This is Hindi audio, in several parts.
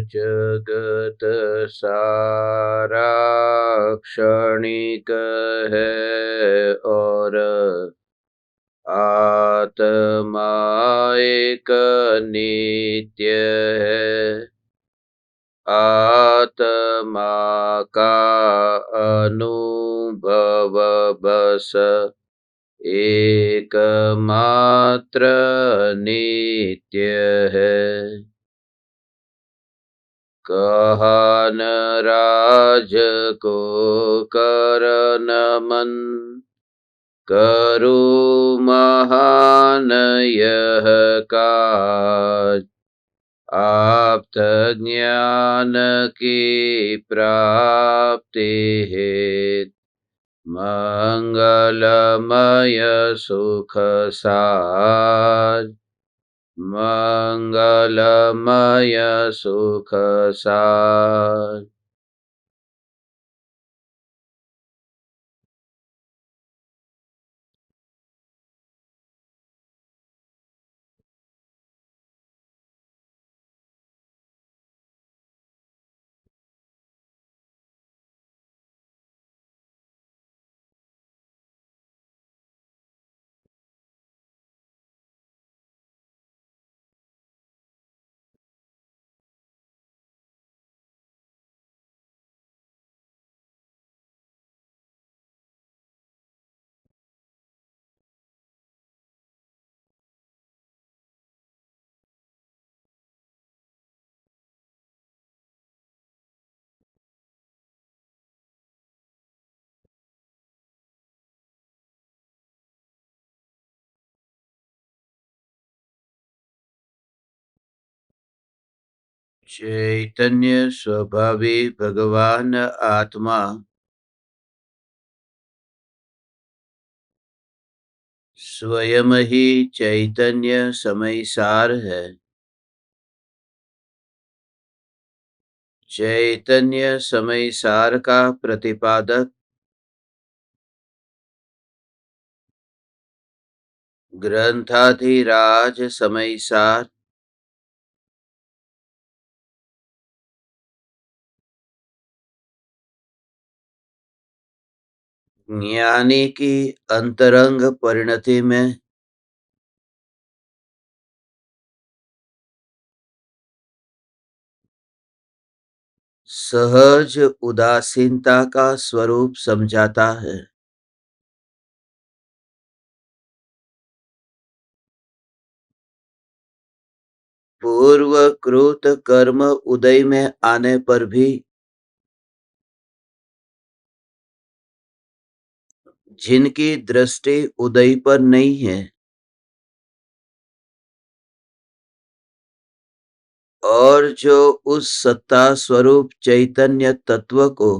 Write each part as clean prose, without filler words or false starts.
जगत सारा क्षणिक है और आत्मा एक नित्य है। आत्मा का अनुभव बस एकमात्र नित्य है। कहा न राज को कर नमन, करो महान यह काज। आप्त ज्ञान की प्राप्ति हेतु मंगलमय सुख साज। मंगलमय सुख साज। चैतन्य स्वभावी भगवान आत्मा स्वयं ही चैतन्य समयसार है। चैतन्य समयसार का प्रतिपादक ग्रंथाधिराज समयसार ज्ञानी की अंतरंग परिणति में सहज उदासीनता का स्वरूप समझाता है। पूर्व कृत कर्म उदय में आने पर भी जिनकी दृष्टि उदय पर नहीं है और जो उस सत्ता स्वरूप चैतन्य तत्व को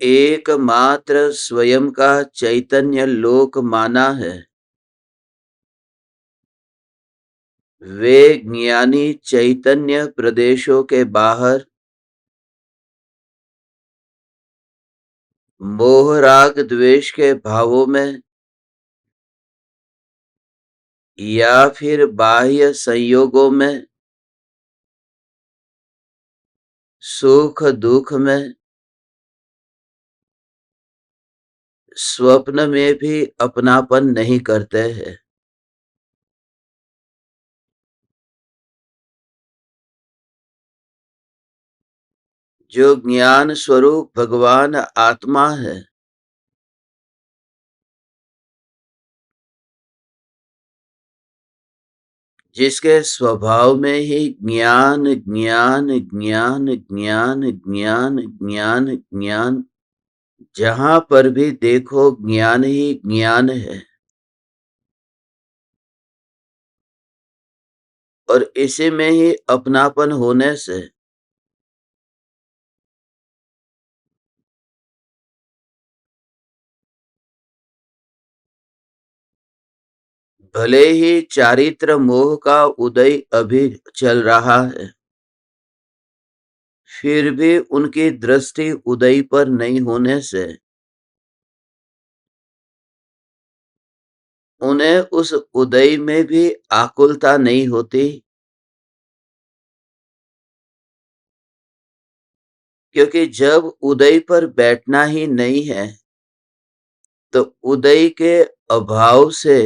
एकमात्र स्वयं का चैतन्य लोक माना है, वे ज्ञानी चैतन्य प्रदेशों के बाहर मोह राग द्वेष के भावों में या फिर बाह्य संयोगों में, सुख दुख में, स्वप्न में भी अपनापन नहीं करते हैं। जो ज्ञान स्वरूप भगवान आत्मा है, जिसके स्वभाव में ही ज्ञान ज्ञान ज्ञान ज्ञान ज्ञान ज्ञान ज्ञान, जहां पर भी देखो ज्ञान ही ज्ञान है। और इसी में ही अपनापन होने से भले ही चारित्र मोह का उदय अभी चल रहा है, फिर भी उनकी दृष्टि उदय पर नहीं होने से उन्हें उस उदय में भी आकुलता नहीं होती, क्योंकि जब उदय पर बैठना ही नहीं है तो उदय के अभाव से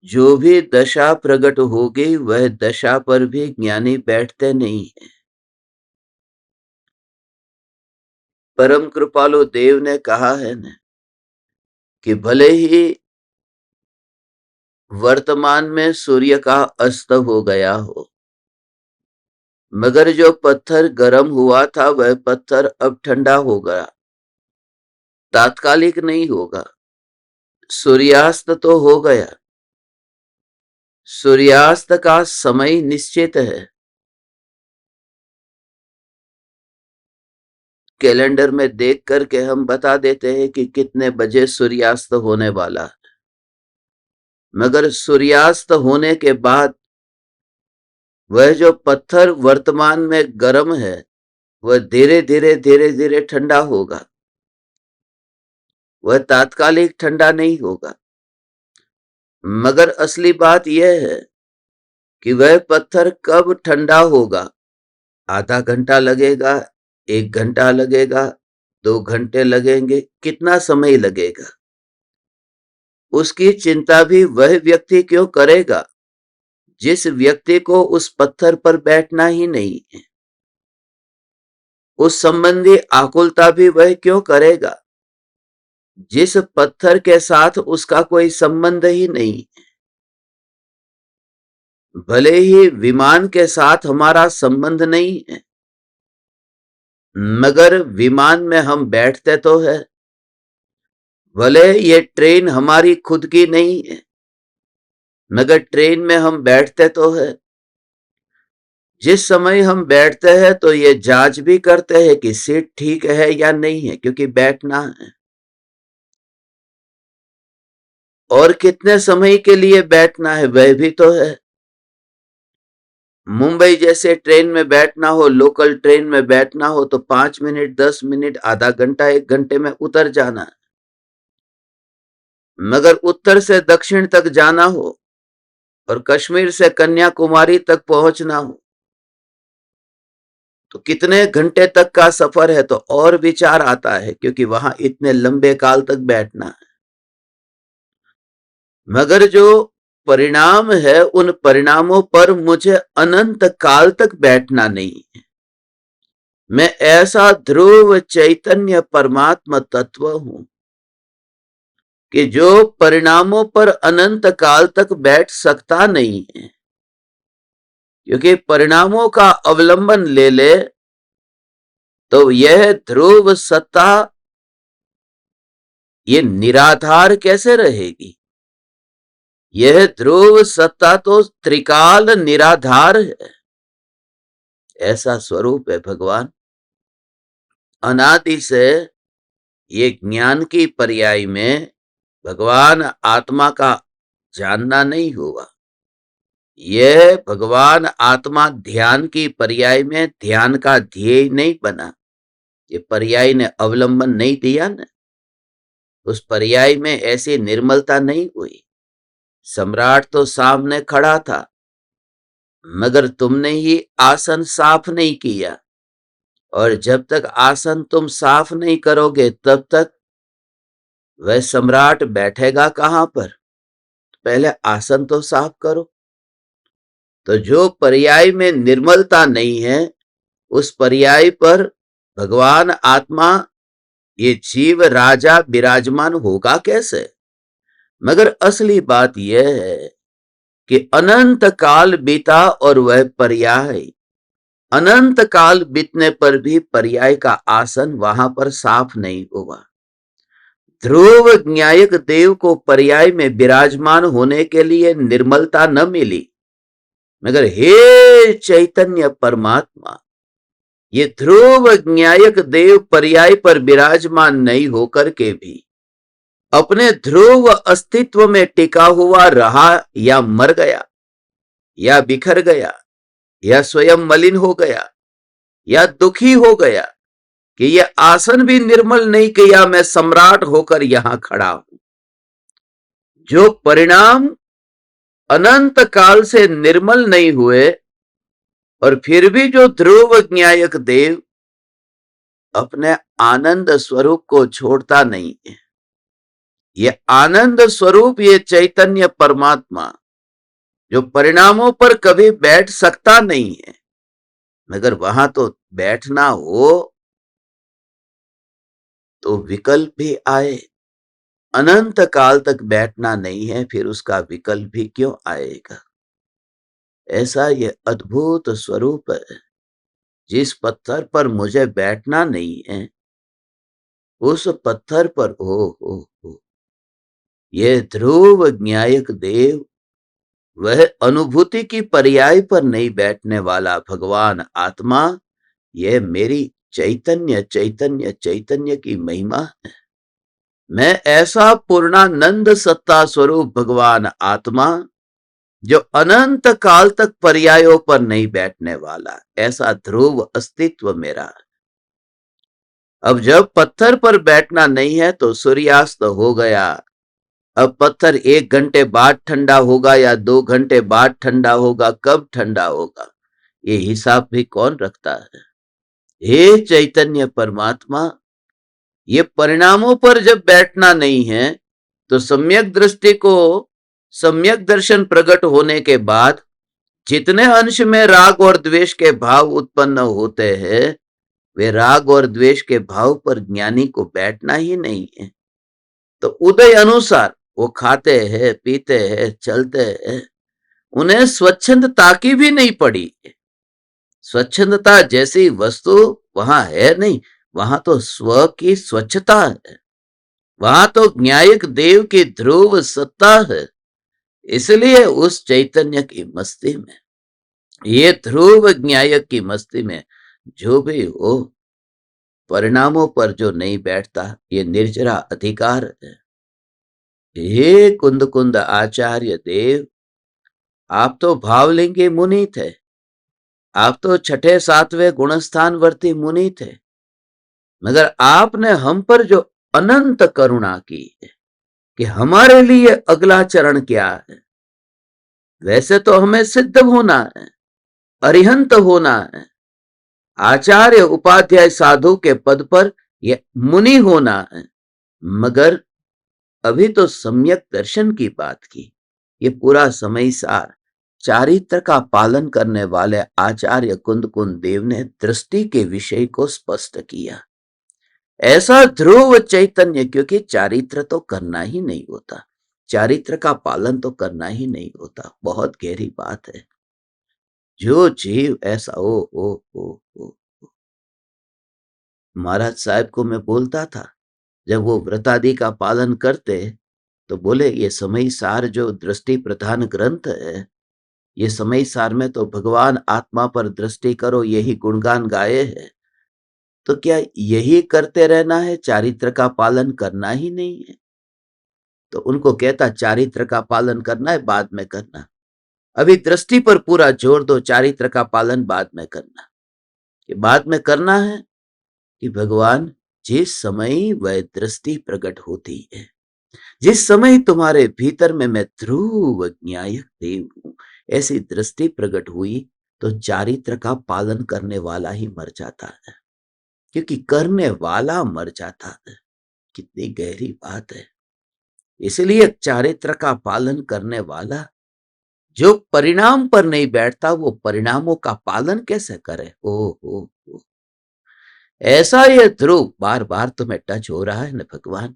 जो भी दशा प्रकट होगी वह दशा पर भी ज्ञानी बैठते नहीं है। परम कृपालु देव ने कहा है न कि भले ही वर्तमान में सूर्य का अस्त हो गया हो, मगर जो पत्थर गर्म हुआ था वह पत्थर अब ठंडा हो गया, तात्कालिक नहीं होगा। सूर्यास्त तो हो गया, सूर्यास्त का समय निश्चित है। कैलेंडर में देख करके हम बता देते हैं कि कितने बजे सूर्यास्त होने वाला है, मगर सूर्यास्त होने के बाद वह जो पत्थर वर्तमान में गर्म है वह धीरे धीरे ठंडा होगा, वह तात्कालिक ठंडा नहीं होगा। मगर असली बात यह है कि वह पत्थर कब ठंडा होगा। आधा घंटा लगेगा, 1 घंटा लगेगा, 2 घंटे लगेंगे, कितना समय लगेगा, उसकी चिंता भी वह व्यक्ति क्यों करेगा जिस व्यक्ति को उस पत्थर पर बैठना ही नहीं है। उस संबंधी आकुलता भी वह क्यों करेगा जिस पत्थर के साथ उसका कोई संबंध ही नहीं है। भले ही विमान के साथ हमारा संबंध नहीं है, मगर विमान में हम बैठते तो है। भले ये ट्रेन हमारी खुद की नहीं है, मगर ट्रेन में हम बैठते तो है। जिस समय हम बैठते हैं तो ये जांच भी करते हैं कि सीट ठीक है या नहीं है, क्योंकि बैठना है। और कितने समय के लिए बैठना है वह भी तो है। मुंबई जैसे ट्रेन में बैठना हो, लोकल ट्रेन में बैठना हो तो 5 मिनट, 10 मिनट, आधा घंटा, 1 घंटे में उतर जाना है। मगर उत्तर से दक्षिण तक जाना हो और कश्मीर से कन्याकुमारी तक पहुंचना हो तो कितने घंटे तक का सफर है, तो और विचार आता है, क्योंकि वहां इतने लंबे काल तक बैठना है। मगर जो परिणाम है उन परिणामों पर मुझे अनंत काल तक बैठना नहीं है। मैं ऐसा ध्रुव चैतन्य परमात्मा तत्व हूं कि जो परिणामों पर अनंत काल तक बैठ सकता नहीं है, क्योंकि परिणामों का अवलंबन ले ले तो यह ध्रुव सत्ता ये निराधार कैसे रहेगी। यह ध्रुव सत्ता तो त्रिकाल निराधार है, ऐसा स्वरूप है भगवान। अनादि से ये ज्ञान की पर्याय में भगवान आत्मा का जानना नहीं हुआ। यह भगवान आत्मा ध्यान की पर्याय में ध्यान का ध्येय नहीं बना। ये पर्याय ने अवलंबन नहीं दिया न, उस पर्याय में ऐसी निर्मलता नहीं हुई। सम्राट तो सामने खड़ा था, मगर तुमने ही आसन साफ नहीं किया, और जब तक आसन तुम साफ नहीं करोगे तब तक वह सम्राट बैठेगा कहां पर। पहले आसन तो साफ करो। तो जो पर्याय में निर्मलता नहीं है उस पर्याय पर भगवान आत्मा ये जीव राजा विराजमान होगा कैसे। मगर असली बात यह है कि अनंत काल बीता और वह पर्याय, अनंत काल बीतने पर भी पर्याय का आसन वहां पर साफ नहीं हुआ। ध्रुव न्यायक देव को पर्याय में विराजमान होने के लिए निर्मलता न मिली, मगर हे चैतन्य परमात्मा, ये ध्रुव न्यायक देव पर्याय पर विराजमान नहीं होकर के भी अपने ध्रुव अस्तित्व में टिका हुआ रहा, या मर गया, या बिखर गया, या स्वयं मलिन हो गया, या दुखी हो गया कि यह आसन भी निर्मल नहीं किया, मैं सम्राट होकर यहां खड़ा हूं। जो परिणाम अनंत काल से निर्मल नहीं हुए और फिर भी जो ध्रुव ज्ञायक देव अपने आनंद स्वरूप को छोड़ता नहीं है, ये आनंद स्वरूप, ये चैतन्य परमात्मा जो परिणामों पर कभी बैठ सकता नहीं है, मगर वहां तो बैठना हो तो विकल्प भी आए। अनंत काल तक बैठना नहीं है, फिर उसका विकल्प भी क्यों आएगा। ऐसा ये अद्भुत स्वरूप है। जिस पत्थर पर मुझे बैठना नहीं है, उस पत्थर पर हो ये ध्रुव ज्ञायक देव, वह अनुभूति की पर्याय पर नहीं बैठने वाला भगवान आत्मा, यह मेरी चैतन्य चैतन्य चैतन्य की महिमा है। मैं ऐसा पूर्णानंद सत्ता स्वरूप भगवान आत्मा जो अनंत काल तक पर्यायों पर नहीं बैठने वाला, ऐसा ध्रुव अस्तित्व मेरा। अब जब पत्थर पर बैठना नहीं है तो सूर्यास्त हो गया। अब पत्थर 1 घंटे बाद ठंडा होगा या 2 घंटे बाद ठंडा होगा, कब ठंडा होगा, ये हिसाब भी कौन रखता है। हे चैतन्य परमात्मा, ये परिणामों पर जब बैठना नहीं है तो सम्यक दृष्टि को, सम्यक दर्शन प्रकट होने के बाद जितने अंश में राग और द्वेष के भाव उत्पन्न होते हैं, वे राग और द्वेष के भाव पर ज्ञानी को बैठना ही नहीं है। तो उदय अनुसार वो खाते हैं, पीते हैं, चलते हैं, उन्हें स्वच्छंदता की भी नहीं पड़ी। स्वच्छंदता जैसी वस्तु वहां है नहीं, वहां तो स्व की स्वच्छता है, वहां तो न्यायिक देव की ध्रुव सत्ता है। इसलिए उस चैतन्य की मस्ती में, ये ध्रुव न्यायक की मस्ती में जो भी हो, परिणामों पर जो नहीं बैठता, ये निर्जरा अधिकार है। हे कुंद कुंद आचार्य देव, आप तो भावलिंगी मुनि थे, आप तो छठे सातवें गुणस्थान वर्ती मुनि थे, मगर आपने हम पर जो अनंत करुणा की है कि हमारे लिए अगला चरण क्या है। वैसे तो हमें सिद्ध होना है, अरिहंत होना है, आचार्य उपाध्याय साधु के पद पर यह मुनि होना है, मगर अभी तो सम्यक दर्शन की बात की। ये पूरा समय सार चारित्र का पालन करने वाले आचार्य कुंद कुंद देव ने दृष्टि के विषय को स्पष्ट किया। ऐसा ध्रुव चैतन्य, क्योंकि चारित्र तो करना ही नहीं होता, चारित्र का पालन तो करना ही नहीं होता। बहुत गहरी बात है। जो जीव ऐसा ओ महाराज साहब को मैं बोलता था, जब वो व्रतादि का पालन करते तो बोले ये समय सार जो दृष्टि प्रधान ग्रंथ है, ये समय सार में तो भगवान आत्मा पर दृष्टि करो यही गुणगान गाए है, तो क्या यही करते रहना है, चारित्र का पालन करना ही नहीं है। तो उनको कहता चारित्र का पालन करना है, बाद में करना, अभी दृष्टि पर पूरा जोर दो, चारित्र का पालन बाद में करना। कि बाद में करना है कि भगवान जिस समय वह दृष्टि प्रकट होती है, जिस समय तुम्हारे भीतर में मैं ध्रुव न्यायक देव हूं, ऐसी दृष्टि प्रकट हुई तो चारित्र का पालन करने वाला ही मर जाता है, क्योंकि करने वाला मर जाता है। कितनी गहरी बात है। इसलिए चारित्र का पालन करने वाला जो परिणाम पर नहीं बैठता, वो परिणामों का पालन कैसे करे। ओ ऐसा ये ध्रुव बार बार तुम्हें टच हो रहा है न भगवान,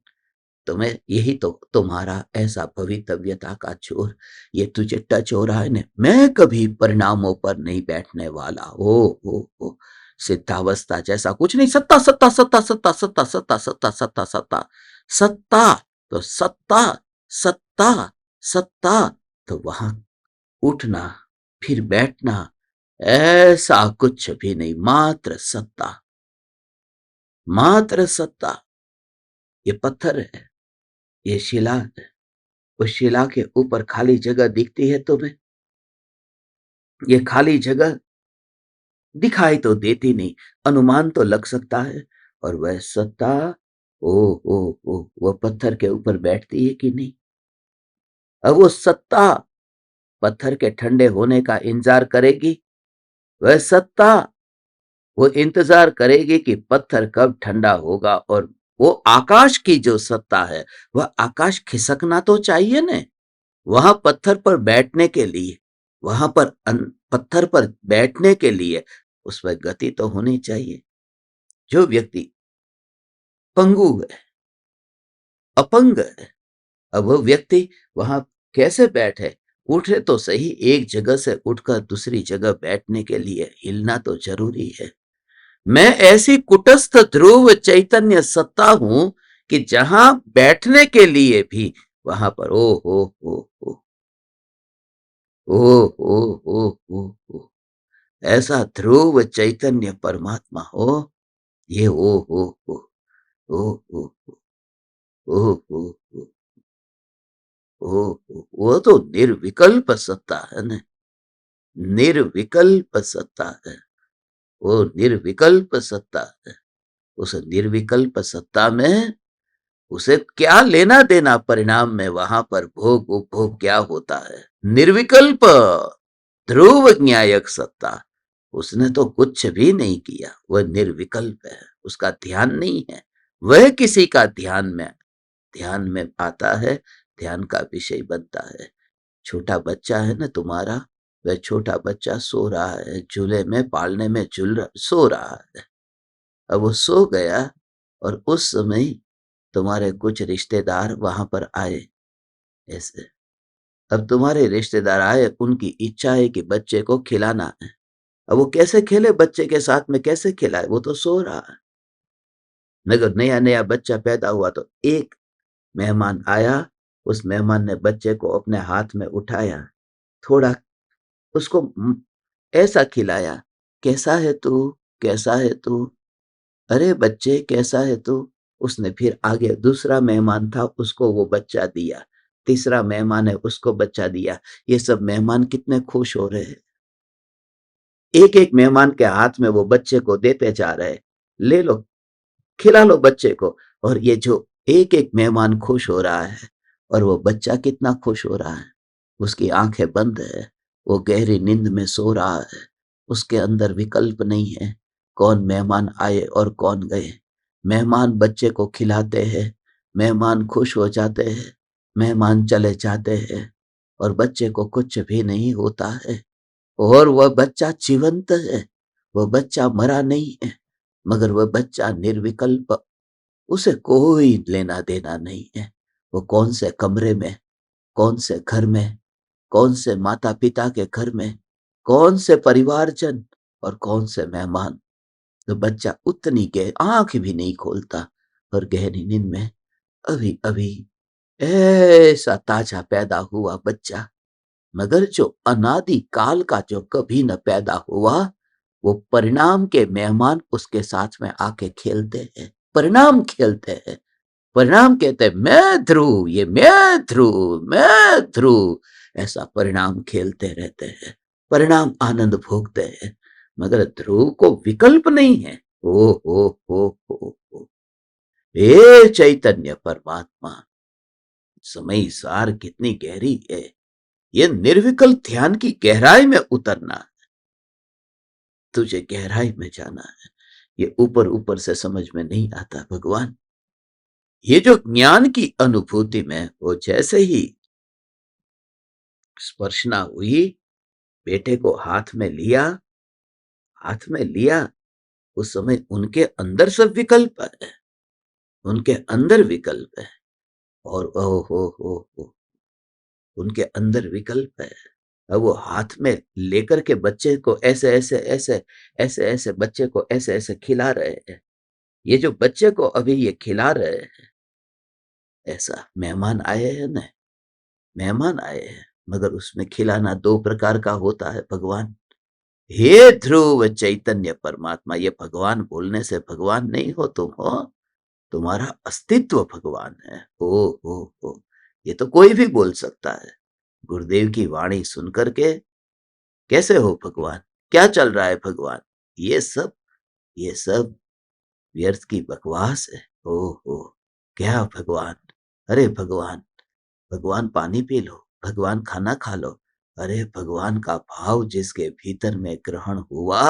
तुम्हें यही तो तुम्हारा ऐसा भवितव्यता का छोर, ये तुझे टच हो रहा है न। मैं कभी परिणामों पर नहीं बैठने वाला। ओ सिद्धावस्था जैसा कुछ नहीं। सत्ता सत्ता सत्ता सत्ता सत्ता सत्ता सत्ता सत्ता सत्ता सत्ता, तो सत्ता सत्ता सत्ता, तो वहां उठना फिर बैठना ऐसा कुछ भी नहीं, मात्र सत्ता, मात्र सत्ता। ये पत्थर है, ये शिला है, उस शिला के ऊपर खाली जगह दिखती है तुम्हें, ये खाली जगह दिखाई तो देती नहीं, अनुमान तो लग सकता है। और वह सत्ता, ओ वह पत्थर के ऊपर बैठती है कि नहीं। अब वो सत्ता पत्थर के ठंडे होने का इंतजार करेगी, वह सत्ता वो इंतजार करेगी कि पत्थर कब ठंडा होगा। और वो आकाश की जो सत्ता है, वह आकाश खिसकना तो चाहिए न, वहां पत्थर पर बैठने के लिए, वहां पर पत्थर पर बैठने के लिए उसमें गति तो होनी चाहिए। जो व्यक्ति पंगु है, अपंग है, अब वो व्यक्ति वहां कैसे बैठे? उठे तो सही, एक जगह से उठकर दूसरी जगह बैठने के लिए हिलना तो जरूरी है। मैं ऐसी कुटस्थ ध्रुव चैतन्य सत्ता हूं कि जहां बैठने के लिए भी वहां पर ओ हो ओ हो हो ऐसा ध्रुव चैतन्य परमात्मा हो। ये ओ हो ओ हो ओ हो, वो तो निर्विकल्प सत्ता है ना, निर्विकल्प सत्ता है, वो निर्विकल्प सत्ता है। उस निर्विकल्प सत्ता में उसे क्या लेना देना परिणाम में, वहां पर भोग उपभोग क्या होता है? निर्विकल्प ध्रुव न्यायक सत्ता, उसने तो कुछ भी नहीं किया, वह निर्विकल्प है, उसका ध्यान नहीं है। वह किसी का ध्यान में आता है, ध्यान का विषय बनता है। छोटा बच्चा है ना तुम्हारा, वह छोटा बच्चा सो रहा है, झूले में पालने में सो रहा है। अब वो सो गया और उस समय तुम्हारे कुछ रिश्तेदार वहां पर आए। ऐसे अब तुम्हारे रिश्तेदार आए, उनकी इच्छा है कि बच्चे को खिलाना है। अब वो कैसे खेले? बच्चे के साथ में कैसे खिलाए? वो तो सो रहा है। मगर नया नया बच्चा पैदा हुआ तो एक मेहमान आया, उस मेहमान ने बच्चे को अपने हाथ में उठाया, थोड़ा उसको ऐसा खिलाया, कैसा है तू, कैसा है तू, अरे बच्चे कैसा है तू। उसने फिर आगे दूसरा मेहमान था, उसको वो बच्चा दिया, तीसरा मेहमान है, उसको बच्चा दिया। ये सब मेहमान कितने खुश हो रहे हैं, एक एक मेहमान के हाथ में वो बच्चे को देते जा रहे, ले लो, खिला लो बच्चे को। और ये जो एक एक मेहमान खुश हो रहा है, और वो बच्चा कितना खुश हो रहा है, उसकी आंखें बंद है, वो गहरी नींद में सो रहा है, उसके अंदर विकल्प नहीं है कौन मेहमान आए और कौन गए। मेहमान बच्चे को खिलाते हैं, मेहमान खुश हो जाते हैं, मेहमान चले जाते हैं, और बच्चे को कुछ भी नहीं होता है। और वह बच्चा जीवंत है, वह बच्चा मरा नहीं है, मगर वह बच्चा निर्विकल्प, उसे कोई लेना देना नहीं है। वो कौन से कमरे में, कौन से घर में, कौन से माता पिता के घर में, कौन से परिवारजन और कौन से मेहमान। तो बच्चा उतनी आंख भी नहीं खोलता, और गहरी नींद में अभी अभी ऐसा ताजा पैदा हुआ बच्चा, मगर जो अनादि काल का जो कभी न पैदा हुआ, वो परिणाम के मेहमान उसके साथ में आके खेलते हैं, परिणाम खेलते हैं। परिणाम कहते हैं मैं ध्रुव, ये मैं ध्रुव, मैं ध्रुव, ऐसा परिणाम खेलते रहते हैं, परिणाम आनंद भोगते हैं, मगर ध्रुव को विकल्प नहीं है। ओ हो हे चैतन्य परमात्मा, समय सार कितनी गहरी है। ये निर्विकल्प ध्यान की गहराई में उतरना है, तुझे गहराई में जाना है। ये ऊपर ऊपर से समझ में नहीं आता भगवान। ये जो ज्ञान की अनुभूति में वो जैसे ही स्पर्शना हुई, बेटे को हाथ में लिया, उस समय उनके अंदर सब विकल्प है, उनके अंदर विकल्प है। और ओ हो उनके अंदर विकल्प है। अब वो हाथ में लेकर के बच्चे को ऐसे ऐसे ऐसे ऐसे ऐसे बच्चे को ऐसे ऐसे खिला रहे हैं। ये जो बच्चे को अभी ये खिला रहे हैं, ऐसा मेहमान आए हैं ना, मेहमान आए हैं, मगर उसमें खिलाना दो प्रकार का होता है भगवान। हे ध्रुव चैतन्य परमात्मा, ये भगवान बोलने से भगवान नहीं हो तुम, हो तुम्हारा अस्तित्व भगवान है। हो ये तो कोई भी बोल सकता है। गुरुदेव की वाणी सुनकर के कैसे हो भगवान, क्या चल रहा है भगवान, ये सब व्यर्थ की बकवास है। ओ क्या भगवान, अरे भगवान, भगवान पानी पी लो, भगवान खाना खा लो। अरे भगवान का भाव जिसके भीतर में ग्रहण हुआ,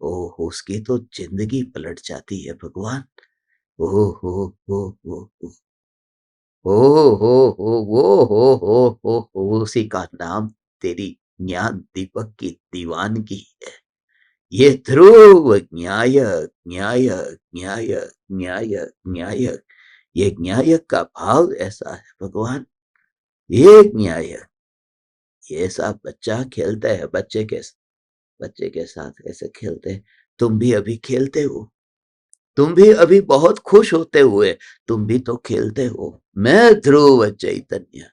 ओह! उसकी तो ज़िंदगी पलट जाती है भगवान। ओह हो हो हो हो! ओह हो! उसी का नाम तेरी ज्ञान दीपक की दीवानगी है। ये ध्रुव न्यायक, न्यायक, न्यायक, न्यायक, न्यायक। ये न्यायक का भाव ऐसा है भगवान। ये न्यायक, ये ऐसा बच्चा खेलता है, बच्चे के साथ ऐसे खेलते हैं। तुम भी अभी खेलते हो, तुम भी अभी बहुत खुश होते हुए तुम भी तो खेलते हो। मैं ध्रुव चैतन्य,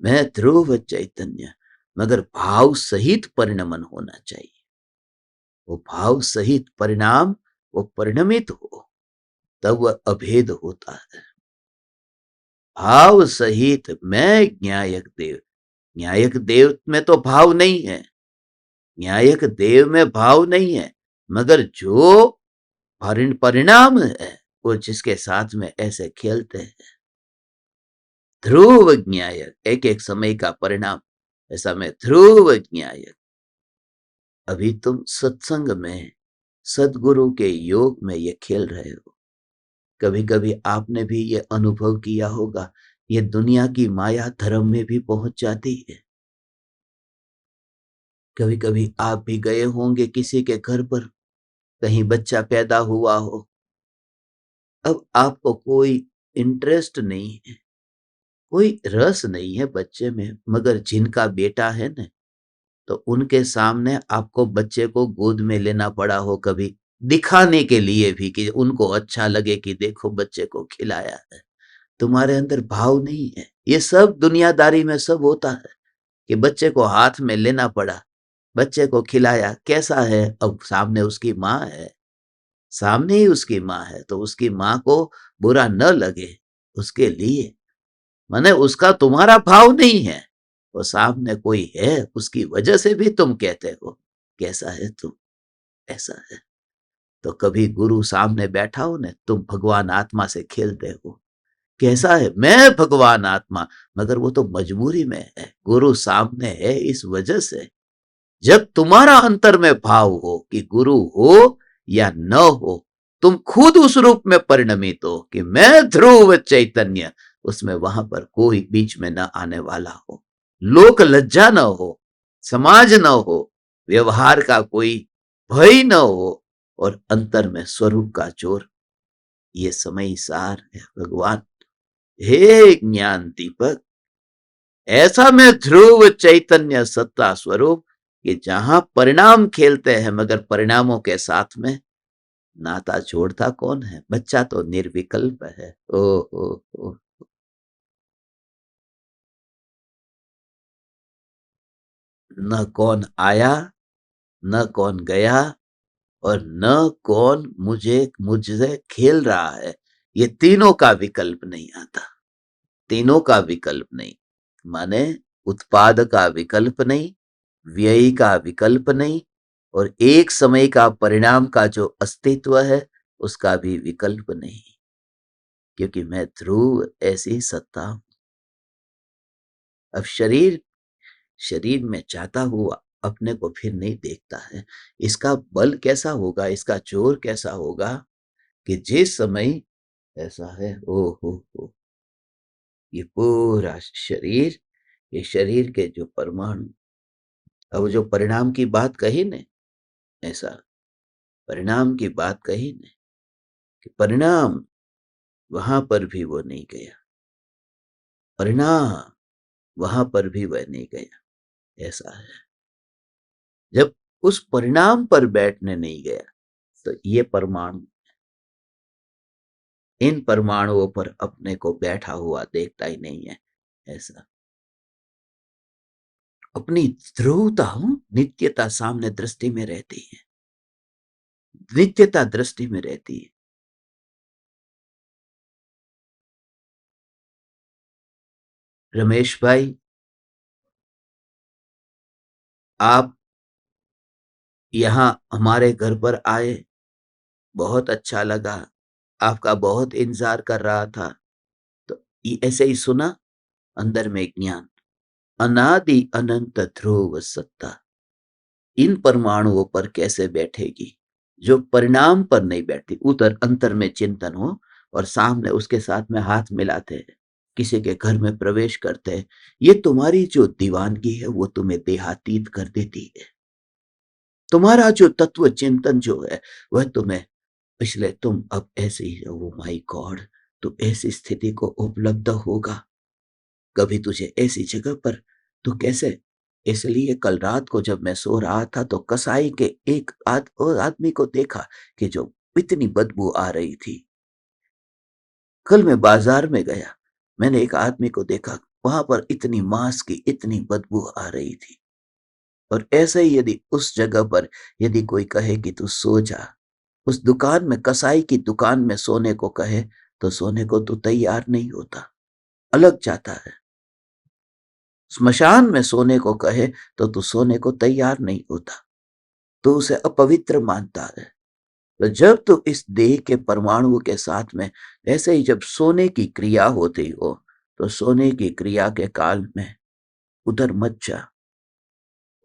मैं ध्रुव चैतन्य, मगर भाव सहित परिणमन होना चाहिए। वो भाव सहित परिणाम, वो परिणमित हो, तब वह अभेद होता है। भाव सहित मैं न्यायक देव। न्यायक देव में तो भाव नहीं है, न्यायक देव में भाव नहीं है, मगर जो परिणाम है, वो जिसके साथ में ऐसे खेलते हैं। ध्रुव न्यायक, एक एक समय का परिणाम, ऐसा में ध्रुव न्यायक। अभी तुम सत्संग में, सदगुरु के योग में ये खेल रहे हो। कभी कभी आपने भी ये अनुभव किया होगा, ये दुनिया की माया धर्म में भी पहुंच जाती है। कभी कभी आप भी गए होंगे किसी के घर पर, कहीं बच्चा पैदा हुआ हो, अब आपको कोई इंटरेस्ट नहीं है, कोई रस नहीं है बच्चे में, मगर जिनका बेटा है ना, तो उनके सामने आपको बच्चे को गोद में लेना पड़ा हो, कभी दिखाने के लिए भी कि उनको अच्छा लगे कि देखो बच्चे को खिलाया है। तुम्हारे अंदर भाव नहीं है। ये सब दुनियादारी में सब होता है कि बच्चे को हाथ में लेना पड़ा, बच्चे को खिलाया, कैसा है, अब सामने उसकी माँ है, सामने ही उसकी माँ है, तो उसकी माँ को बुरा न लगे उसके लिए, माने उसका तुम्हारा भाव नहीं है, वो सामने कोई है, उसकी वजह से भी तुम कहते हो कैसा है तुम, ऐसा है। तो कभी गुरु सामने बैठा हो ना, तुम भगवान आत्मा से खेलते हो, कैसा है, मैं भगवान आत्मा, मगर वो तो मजबूरी में है, गुरु सामने है इस वजह से। जब तुम्हारा अंतर में भाव हो कि गुरु हो या न हो, तुम खुद उस रूप में परिणमित हो कि मैं ध्रुव चैतन्य, उसमें वहां पर कोई बीच में न आने वाला हो, लोक लज्जा न हो, समाज न हो, व्यवहार का कोई भय न हो, और अंतर में स्वरूप का जोर। ये समय सार है भगवान। हे ज्ञान दीपक, ऐसा में ध्रुव चैतन्य सत्ता स्वरूप कि जहां परिणाम खेलते हैं, मगर परिणामों के साथ में नाता जोड़ता कौन है? बच्चा तो निर्विकल्प है। ओ ओ, न कौन आया, न कौन गया, और न कौन मुझसे खेल रहा है। ये तीनों का विकल्प नहीं आता, तीनों का विकल्प नहीं, माने उत्पाद का विकल्प नहीं, व्यय का विकल्प नहीं, और एक समय का परिणाम का जो अस्तित्व है उसका भी विकल्प नहीं, क्योंकि मैं ध्रुव ऐसी सत्ता हूं। अब शरीर, शरीर में जाता हुआ अपने को फिर नहीं देखता है। इसका बल कैसा होगा, इसका जोर कैसा होगा कि जिस समय ऐसा है, ओ हो, ये पूरा शरीर, ये शरीर के जो परमाणु, अब जो परिणाम की बात कही ने, ऐसा परिणाम की बात कही ने, कि परिणाम वहां पर भी वो नहीं गया, परिणाम वहां पर भी वह नहीं गया, ऐसा है। जब उस परिणाम पर बैठने नहीं गया, तो ये परमाणु, इन परमाणुओं पर अपने को बैठा हुआ देखता ही नहीं है, ऐसा। अपनी ध्रुवता, नित्यता सामने दृष्टि में रहती है, नित्यता दृष्टि में रहती है। रमेश भाई, आप यहाँ हमारे घर पर आए, बहुत अच्छा लगा, आपका बहुत इंतजार कर रहा था। तो ऐसे ही सुना, अंदर में ज्ञान, अनादि अनंत ध्रुव सत्ता इन परमाणुओं पर कैसे बैठेगी जो परिणाम पर नहीं बैठती। उधर अंतर में चिंतन हो और सामने उसके साथ में हाथ मिलाते हैं, किसी के घर में प्रवेश करते हैं, ये तुम्हारी जो दीवानगी है वो तुम्हें देहातीत कर देती है। तुम्हारा जो तत्व चिंतन जो है वह तुम्हें, इसलिए तुम अब ऐसे ही रहो। माई गॉड, तो ऐसी स्थिति को उपलब्ध होगा कभी तुझे ऐसी जगह पर, तो कैसे। इसलिए कल रात को जब मैं सो रहा था तो कसाई के एक और आदमी को देखा कि जो इतनी बदबू आ रही थी। कल मैं बाजार में गया, मैंने एक आदमी को देखा, वहां पर इतनी मांस की इतनी बदबू आ रही थी। और ऐसे ही यदि उस जगह पर यदि कोई कहे कि तू सो जा, उस दुकान में, कसाई की दुकान में सोने को कहे, तो सोने को तू तैयार नहीं होता, अलग जाता है। स्मशान में सोने को कहे तो तू सोने को तैयार नहीं होता, तो उसे अपवित्र मानता है। तो जब तू इस देह के परमाणुओं के साथ में ऐसे ही जब सोने की क्रिया होती हो, तो सोने की क्रिया के काल में उधर मत जा,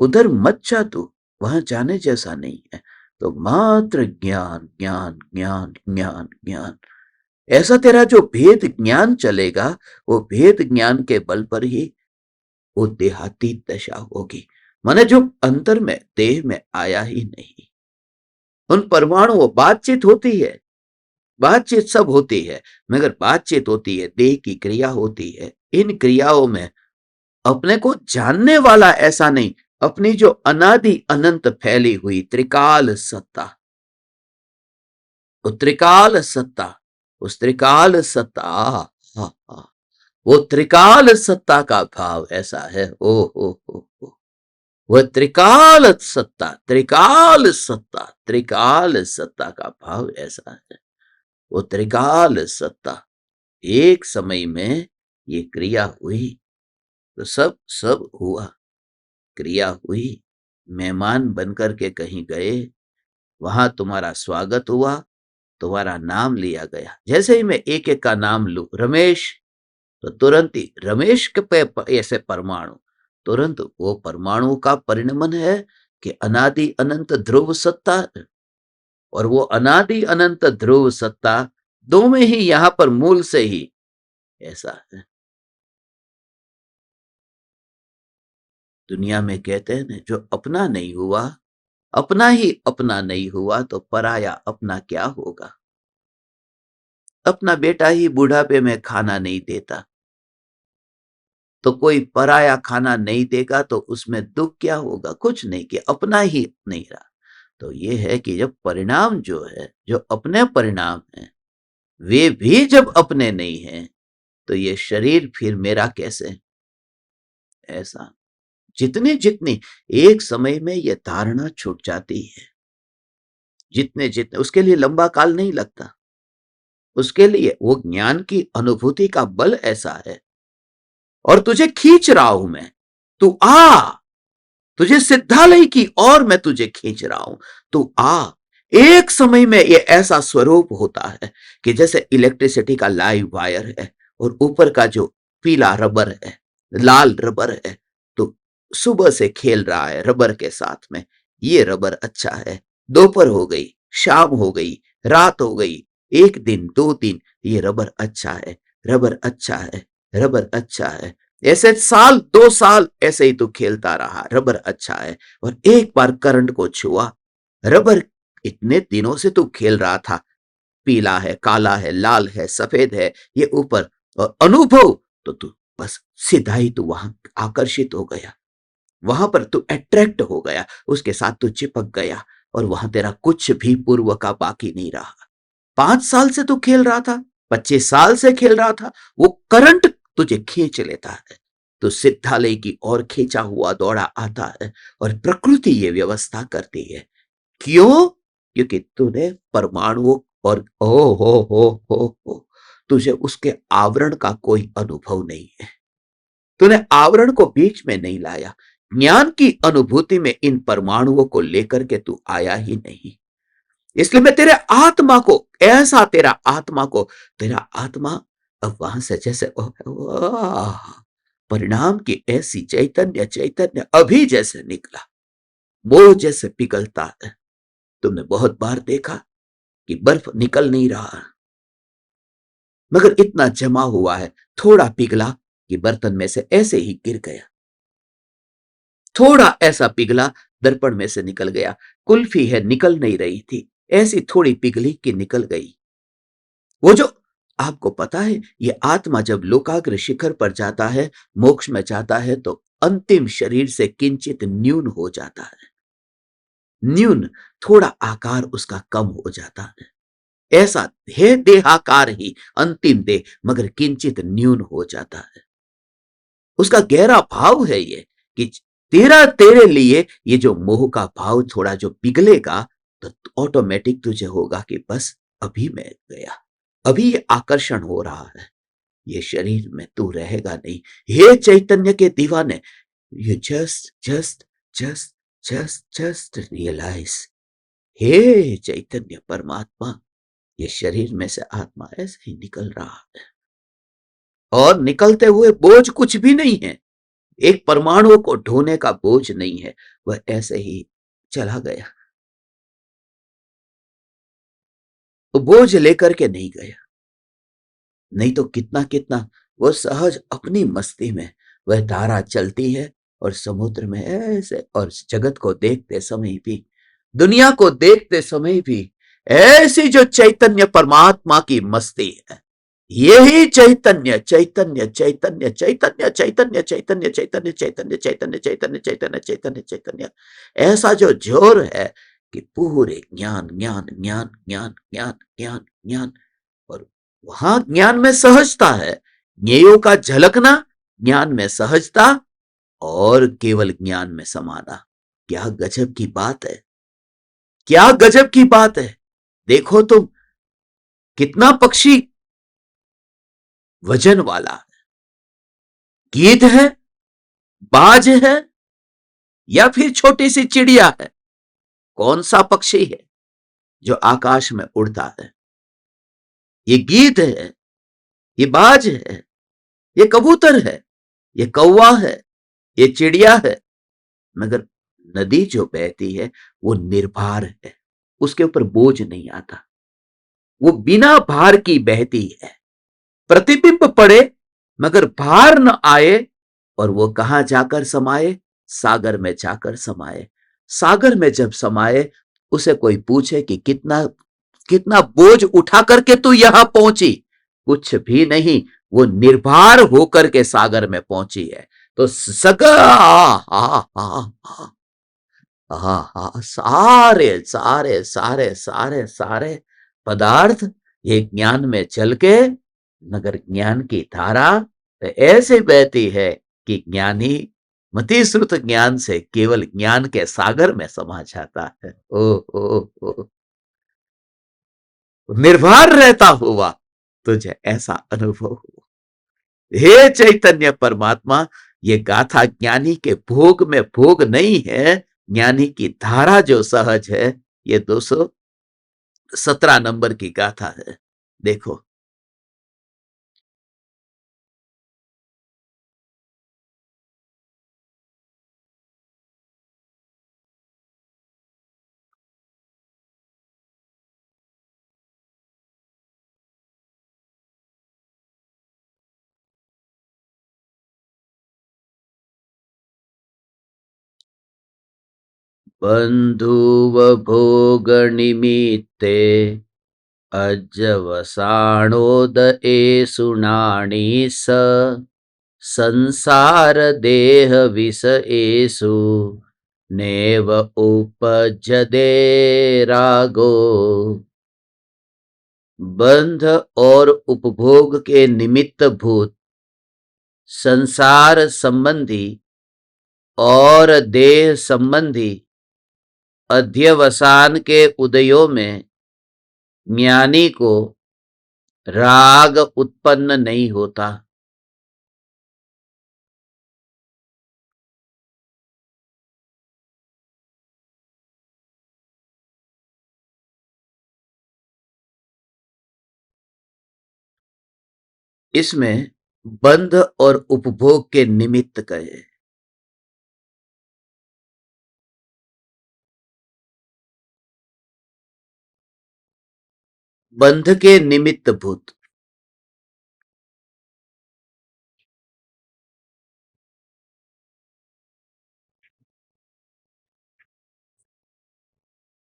उधर मत जा, तू वहां जाने जैसा नहीं है। तो मात्र ज्ञान ज्ञान ज्ञान ज्ञान ज्ञान, ऐसा तेरा जो भेद ज्ञान चलेगा, वो भेद ज्ञान के बल पर ही वो देहातीत दशा होगी। माने जो अंतर में देह में आया ही नहीं। उन परमाणुओं बातचीत होती है, बातचीत सब होती है, मगर बातचीत होती है, देह की क्रिया होती है। इन क्रियाओं में अपने को जानने वाला ऐसा नहीं, अपनी जो अनादि अनंत फैली हुई त्रिकाल सत्ता, वो त्रिकाल सत्ता, उस त्रिकाल सत्ता, वो त्रिकाल सत्ता का भाव ऐसा है। ओ हो, वह त्रिकाल सत्ता, त्रिकाल सत्ता, त्रिकाल सत्ता का भाव ऐसा है। वो त्रिकाल सत्ता, एक समय में ये क्रिया हुई तो सब सब हुआ, क्रिया हुई, मेहमान बनकर के कहीं गए, वहां तुम्हारा स्वागत हुआ, तुम्हारा नाम लिया गया। जैसे ही मैं एक एक का नाम लूं, रमेश, तो तुरंत ही रमेश के पे ऐसे परमाणु, तुरंत वो परमाणु का परिणमन है कि अनादि अनंत ध्रुव सत्ता। और वो अनादि अनंत ध्रुव सत्ता दो में ही यहां पर मूल से ही ऐसा है। दुनिया में कहते हैं ना, जो अपना नहीं हुआ, अपना ही अपना नहीं हुआ तो पराया अपना क्या होगा। अपना बेटा ही बुढ़ापे में खाना नहीं देता, तो कोई पराया खाना नहीं देगा तो उसमें दुख क्या होगा, कुछ नहीं, कि अपना ही नहीं रहा। तो ये है कि जब परिणाम जो है, जो अपने परिणाम है, वे भी जब अपने नहीं हैं, तो ये शरीर फिर मेरा कैसे। ऐसा जितने जितनी एक समय में ये धारणा छूट जाती है, जितने जितने, उसके लिए लंबा काल नहीं लगता, उसके लिए वो ज्ञान की अनुभूति का बल ऐसा है। और तुझे खींच रहा हूं मैं, तू आ, तुझे सिद्धालय की और मैं तुझे खींच रहा हूं, तू आ। एक समय में ये ऐसा स्वरूप होता है कि जैसे इलेक्ट्रिसिटी का लाइव वायर है और ऊपर का जो पीला रबर है, लाल रबर है, तो सुबह से खेल रहा है रबर के साथ में, ये रबर अच्छा है, दोपहर हो गई, शाम हो गई, रात हो गई, एक दिन दो दिन, ये रबर अच्छा है, रबर अच्छा है, रबर अच्छा है। ऐसे साल दो साल ऐसे ही तू खेलता रहा, रबर अच्छा है। और एक बार करंट को छुआ, रबर इतने दिनों से तू खेल रहा था, पीला है, काला है, लाल है, सफेद है, ये ऊपर, और अनुभव, तो तू बस सीधा ही तू वहां आकर्षित हो गया, वहां पर तू अट्रैक्ट हो गया, उसके साथ तू चिपक गया, और वहां तेरा कुछ भी पूर्व का बाकी नहीं रहा। 5 साल से तू खेल रहा था, 25 साल से खेल रहा था, वो करंट तुझे खींच लेता है, तो सिद्धालय की ओर खींचा हुआ दौड़ा आता है। और प्रकृति ये व्यवस्था करती है, क्यों? क्योंकि तूने परमाणुओं और हो तुझे उसके आवरण का कोई अनुभव नहीं है, तूने आवरण को बीच में नहीं लाया, ज्ञान की अनुभूति में इन परमाणुओं को लेकर के तू आया ही नहीं। इसलिए मैं तेरे आत्मा को, ऐसा तेरा आत्मा को, तेरा आत्मा अब वहां से जैसे परिणाम की ऐसी चैतन्य चैतन्य अभी जैसे निकला, वो जैसे पिघलता है। तुमने बहुत बार देखा कि बर्फ निकल नहीं रहा, मगर इतना जमा हुआ है, थोड़ा पिघला कि बर्तन में से ऐसे ही गिर गया, थोड़ा ऐसा पिघला दर्पण में से निकल गया। कुल्फी है, निकल नहीं रही थी, ऐसी थोड़ी पिघली कि निकल गई। वो जो आपको पता है, ये आत्मा जब लोकाग्र शिखर पर जाता है, मोक्ष में जाता है, तो अंतिम शरीर से किंचित न्यून हो जाता है। न्यून, थोड़ा आकार उसका कम हो जाता है। ऐसा है देहाकार ही अंतिम देह, मगर किंचित न्यून हो जाता है। उसका गहरा भाव है ये कि तेरा तेरे लिए ये जो मोह का भाव थोड़ा जो पिघलेगा, तो ऑटोमेटिक तुझे होगा कि बस अभी मैं गया, अभी ये आकर्षण हो रहा है, ये शरीर में तू रहेगा नहीं। हे चैतन्य के दीवाने, you just just just just just realise, हे चैतन्य परमात्मा, ये शरीर में से आत्मा ऐसे ही निकल रहा है, और निकलते हुए बोझ कुछ भी नहीं है, एक परमाणु को ढोने का बोझ नहीं है, वह ऐसे ही चला गया। वो बोझ लेकर के नहीं गया, नहीं तो कितना कितना वो सहज अपनी मस्ती में वह धारा चलती है, और समुद्र में ऐसे, और जगत को देखते समय भी, दुनिया को देखते समय भी ऐसी जो चैतन्य परमात्मा की मस्ती है, यही चैतन्य चैतन्य चैतन्य चैतन्य चैतन्य चैतन्य चैतन्य चैतन्य चैतन्य चैतन्य चैतन्य चैतन्य चैतन्य, ऐसा जो जोर है कि पूरे ज्ञान ज्ञान ज्ञान ज्ञान ज्ञान ज्ञान ज्ञान, और वहां ज्ञान में सहजता है, ज्ञेयों का झलकना, ज्ञान में सहजता, और केवल ज्ञान में समाना। क्या गजब की बात है, क्या गजब की बात है। देखो तुम, कितना पक्षी वजन वाला गीत है, बाज है, या फिर छोटी सी चिड़िया है, कौन सा पक्षी है जो आकाश में उड़ता है? ये गीत है, ये बाज है, ये कबूतर है, ये कौवा है, ये चिड़िया है। मगर नदी जो बहती है वो निर्भार है, उसके ऊपर बोझ नहीं आता, वो बिना भार की बहती है। प्रतिबिंब पड़े मगर भार न आए, और वो कहां जाकर समाये? सागर में जाकर समाये। सागर में जब समाये, उसे कोई पूछे कि कितना कितना बोझ उठा करके तू यहां पहुंची, कुछ भी नहीं, वो निर्भर होकर के सागर में पहुंची है। तो सगा सारे सारे सारे सारे सारे पदार्थ ये ज्ञान में चल के, मगर ज्ञान की धारा ऐसे बहती है कि ज्ञानी मति श्रुत ज्ञान से केवल ज्ञान के सागर में समा जाता है। ओ निर्भर रहता हुआ तुझे ऐसा अनुभव हो। हे चैतन्य परमात्मा, ये गाथा ज्ञानी के भोग में भोग नहीं है, ज्ञानी की धारा जो सहज है, ये 217 नंबर की गाथा है। देखो, बंधुव भोग निमित्ते अज्जवसाणोद सुनाणी संसार देह विष एषु नेव उपजदे रागो। बंध और उपभोग के निमित्त भूत संसार संबंधी और देह संबंधी अध्यवसान के उदयों में ज्ञानी को राग उत्पन्न नहीं होता। इसमें बंध और उपभोग के निमित्त कहे। बंध के निमित्त भूत।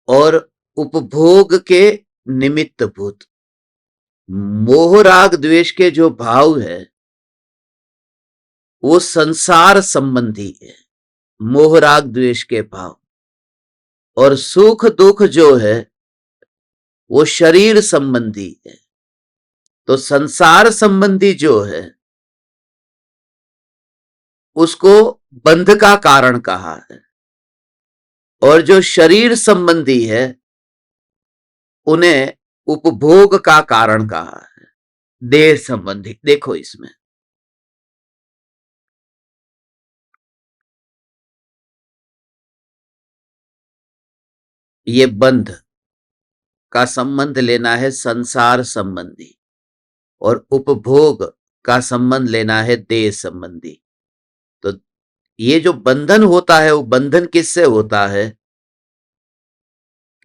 और उपभोग के निमित्त भूत। मोह राग द्वेष के जो भाव है वो संसार संबंधी है, मोह राग द्वेष के भाव। और सुख दुख जो है वो शरीर संबंधी है। तो संसार संबंधी जो है उसको बंध का कारण कहा है, और जो शरीर संबंधी है उन्हें उपभोग का कारण कहा है, देह संबंधी। देखो इसमें ये बंध का संबंध लेना है संसार संबंधी, और उपभोग का संबंध लेना है देह संबंधी। तो ये जो बंधन होता है वो बंधन किससे होता है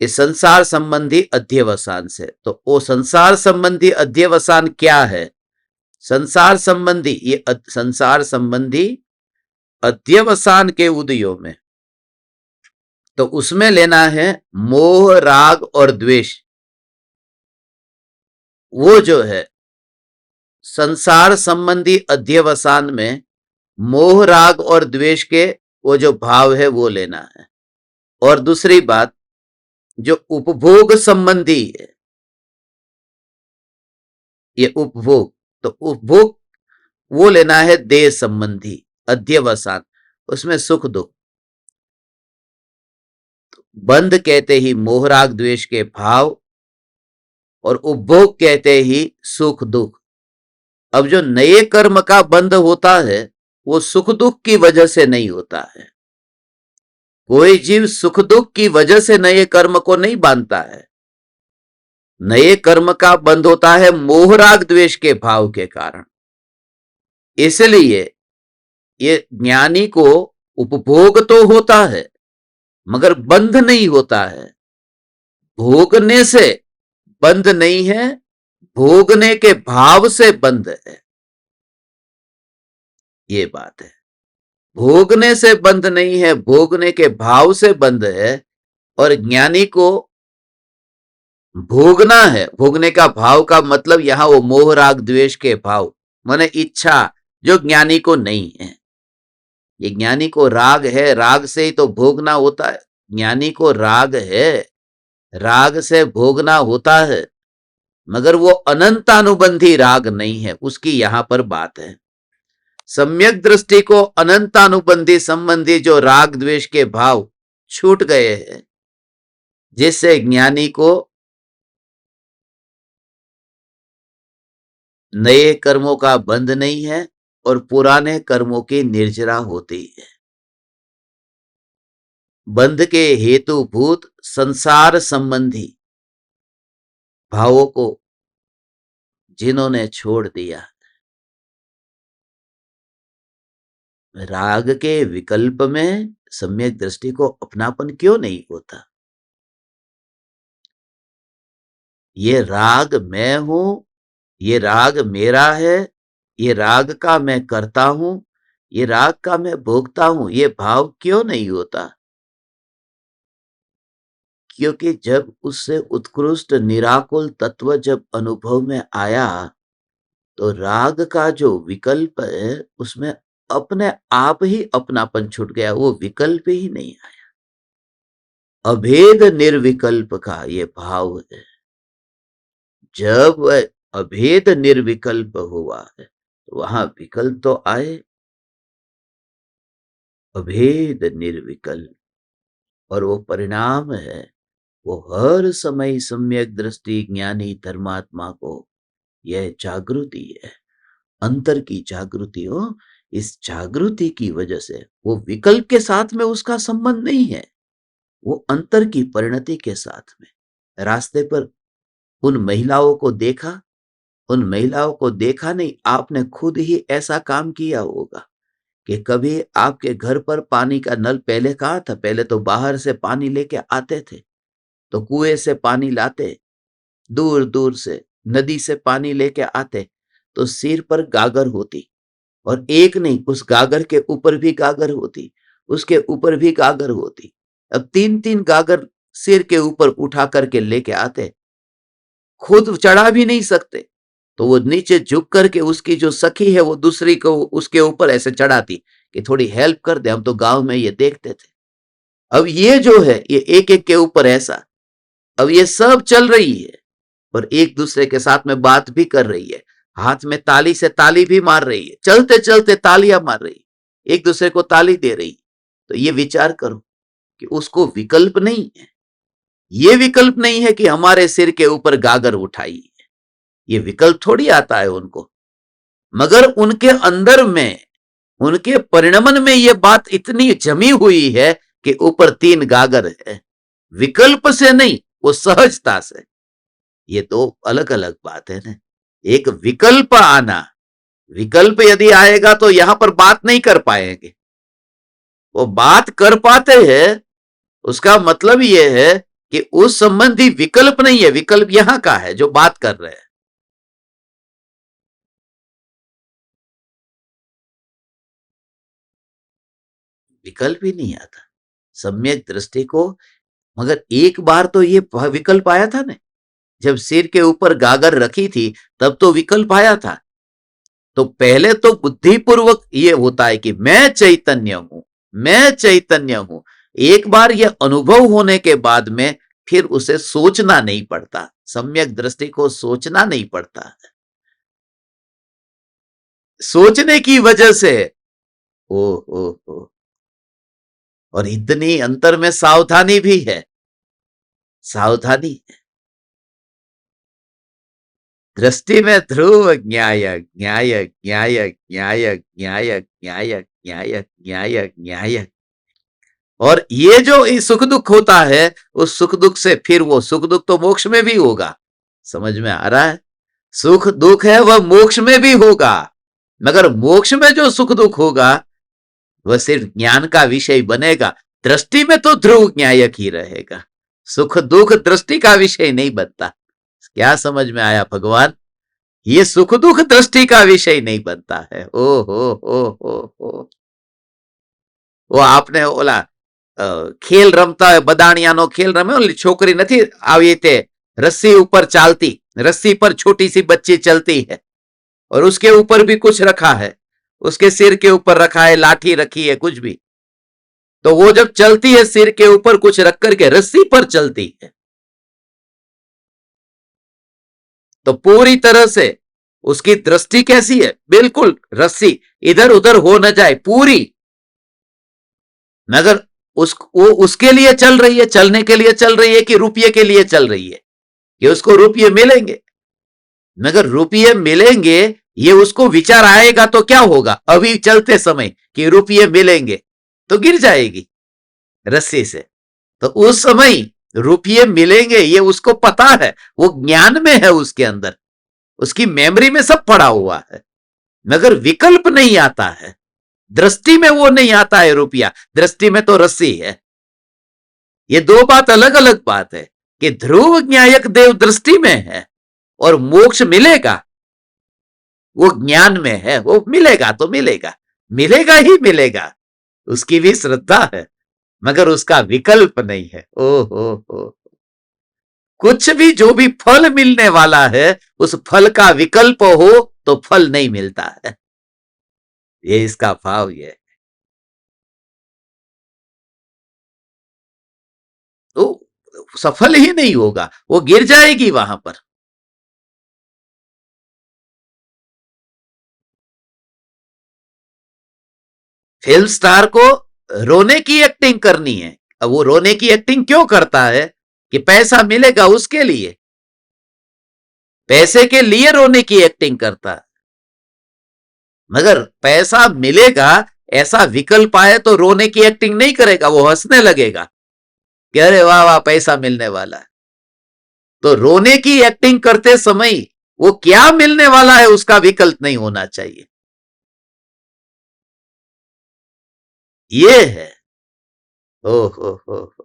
कि संसार संबंधी अध्यवसान से। तो वो संसार संबंधी अध्यवसान क्या है? संसार संबंधी ये संसार संबंधी अध्यवसान के उदयों में, तो उसमें लेना है मोह राग और द्वेष। वो जो है संसार संबंधी अध्यवसान में मोह राग और द्वेष के वो जो भाव है वो लेना है। और दूसरी बात जो उपभोग संबंधी है, ये उपभोग, तो उपभोग वो लेना है देह संबंधी अध्यवसान, उसमें सुख दुख। बंध कहते ही मोह राग द्वेष के भाव, और उपभोग कहते ही सुख दुख। अब जो नए कर्म का बंध होता है वो सुख दुख की वजह से नहीं होता है। कोई जीव सुख दुख की वजह से नए कर्म को नहीं बांधता है। नए कर्म का बंध होता है मोह राग द्वेष के भाव के कारण। इसलिए ये ज्ञानी को उपभोग तो होता है मगर बंध नहीं होता है। भोगने से बंध नहीं है, भोगने के भाव से बंध है। ये बात है, भोगने से बंध नहीं है, भोगने के भाव से बंध है। और ज्ञानी को भोगना है, भोगने का भाव का मतलब यहां वो मोह राग द्वेष के भाव माने इच्छा, जो ज्ञानी को नहीं है। ये ज्ञानी को राग है, राग से ही तो भोगना होता है। ज्ञानी को राग है, राग से भोगना होता है, मगर वो अनंतानुबंधी राग नहीं है, उसकी यहां पर बात है। सम्यक दृष्टि को अनंतानुबंधी संबंधी जो राग द्वेष के भाव छूट गए हैं, जिससे ज्ञानी को नए कर्मों का बंध नहीं है और पुराने कर्मों की निर्जरा होती है। बंध के हेतुभूत संसार संबंधी भावों को जिन्होंने छोड़ दिया, राग के विकल्प में सम्यक दृष्टि को अपनापन क्यों नहीं होता? ये राग मैं हूं, ये राग मेरा है, ये राग का मैं करता हूं, ये राग का मैं भोगता हूं, ये भाव क्यों नहीं होता? क्योंकि जब उससे उत्कृष्ट निराकुल तत्व जब अनुभव में आया तो राग का जो विकल्प है उसमें अपने आप ही अपनापन छूट गया, वो विकल्प ही नहीं आया। अभेद निर्विकल्प का ये भाव है। जब अभेद निर्विकल्प हुआ है तो वहां विकल्प तो आए, अभेद निर्विकल्प। और वो परिणाम है, वो हर समय सम्यक दृष्टि ज्ञानी धर्मात्मा को यह जागृति है, अंतर की जागृति हो। इस जागृति की वजह से वो विकल्प के साथ में उसका संबंध नहीं है, वो अंतर की परिणति के साथ में। रास्ते पर उन महिलाओं को देखा उन महिलाओं को देखा नहीं, आपने खुद ही ऐसा काम किया होगा कि कभी आपके घर पर पानी का नल पहले कहाँ था, पहले तो बाहर से पानी लेके आते थे, तो कुएं से पानी लाते, दूर दूर से नदी से पानी लेके आते, तो सिर पर गागर होती, और एक नहीं, उस गागर के ऊपर भी गागर होती, उसके ऊपर भी गागर होती। अब 3-3 गागर सिर के ऊपर उठा करके लेके आते, खुद चढ़ा भी नहीं सकते, तो वो नीचे झुक करके उसकी जो सखी है वो दूसरी को उसके ऊपर ऐसे चढ़ाती कि थोड़ी हेल्प कर दे। हम तो गांव में ये देखते थे। अब ये जो है ये एक एक के ऊपर ऐसा, अब ये सब चल रही है और एक दूसरे के साथ में बात भी कर रही है, हाथ में ताली से ताली भी मार रही है, चलते चलते तालियां मार रही है, एक दूसरे को ताली दे रही है। तो ये विचार करो कि उसको विकल्प नहीं है, ये विकल्प नहीं है कि हमारे सिर के ऊपर गागर उठाई, ये विकल्प थोड़ी आता है उनको, मगर उनके अंदर में, उनके परिणमन में ये बात इतनी जमी हुई है कि ऊपर 3 गागर है, विकल्प से नहीं, वो सहजता से। ये दो अलग अलग बात है ना। एक विकल्प आना, विकल्प यदि आएगा तो यहां पर बात नहीं कर पाएंगे, वो बात कर पाते हैं, उसका मतलब यह है कि उस संबंधी विकल्प नहीं है, विकल्प यहां का है जो बात कर रहे हैं। विकल्प ही नहीं आता सम्यक दृष्टि को। मगर एक बार तो ये विकल्प आया था ना, जब सिर के ऊपर गागर रखी थी तब तो विकल्प आया था। तो पहले तो बुद्धिपूर्वक ये होता है कि मैं चैतन्य हूं, मैं चैतन्य हूं। एक बार ये अनुभव होने के बाद में फिर उसे सोचना नहीं पड़ता, सम्यक दृष्टि को सोचना नहीं पड़ता। सोचने की वजह से ओ और इतनी अंतर में सावधानी भी है, सावधानी है। दृष्टि में ध्रुव न्याय न्याय न्याय न्याय न्याय न्याय न्याय न्याय न्याय। और ये जो सुख दुख होता है, उस सुख दुख से फिर वो सुख दुख तो मोक्ष में भी होगा, समझ में आ रहा है? सुख दुख है वह मोक्ष में भी होगा, मगर मोक्ष में जो सुख दुख होगा वह सिर्फ ज्ञान का विषय बनेगा। दृष्टि में तो ध्रुव न्यायक ही रहेगा, सुख दुख दृष्टि का विषय नहीं बनता। क्या समझ में आया भगवान? ये सुख दुख दृष्टि का विषय नहीं बनता है। ओ हो वो आपने ओला खेल रमता है, बदाणियानो खेल रमे, छोकरी नहीं આવી રીતે रस्सी ऊपर चालती, रस्सी पर छोटी सी बच्ची चलती है और उसके ऊपर भी कुछ रखा है, उसके सिर के ऊपर रखा है, लाठी रखी है, कुछ भी। तो वो जब चलती है सिर के ऊपर कुछ रख करके रस्सी पर चलती है, तो पूरी तरह से उसकी दृष्टि कैसी है? बिल्कुल रस्सी इधर उधर हो न जाए पूरी, मगर वो उसके लिए चल रही है, चलने के लिए चल रही है कि रुपये के लिए चल रही है कि उसको रुपये मिलेंगे? मगर रुपये मिलेंगे ये उसको विचार आएगा तो क्या होगा? अभी चलते समय कि रुपये मिलेंगे तो गिर जाएगी रस्सी से। तो उस समय रुपये मिलेंगे ये उसको पता है, वो ज्ञान में है, उसके अंदर उसकी मेमोरी में सब पड़ा हुआ है, मगर विकल्प नहीं आता है। दृष्टि में वो नहीं आता है रुपया, दृष्टि में तो रस्सी है। ये दो बात अलग अलग बात है कि ध्रुव न्यायक देव दृष्टि में है और मोक्ष मिलेगा वो ज्ञान में है। वो मिलेगा तो मिलेगा, मिलेगा ही मिलेगा, उसकी भी श्रद्धा है, मगर उसका विकल्प नहीं है। ओ कुछ भी जो भी फल मिलने वाला है उस फल का विकल्प हो तो फल नहीं मिलता है। ये इसका भाव ये, तो सफल ही नहीं होगा, वो गिर जाएगी वहां पर। फिल्म स्टार को रोने की एक्टिंग करनी है। अब वो रोने की एक्टिंग क्यों करता है? कि पैसा मिलेगा उसके लिए, पैसे के लिए रोने की एक्टिंग करता है। मगर पैसा मिलेगा ऐसा विकल्प आए तो रोने की एक्टिंग नहीं करेगा, वो हंसने लगेगा कि अरे वाह वाह पैसा मिलने वाला है। तो रोने की एक्टिंग करते समय वो क्या मिलने वाला है उसका विकल्प नहीं होना चाहिए। ये है। ओ हो।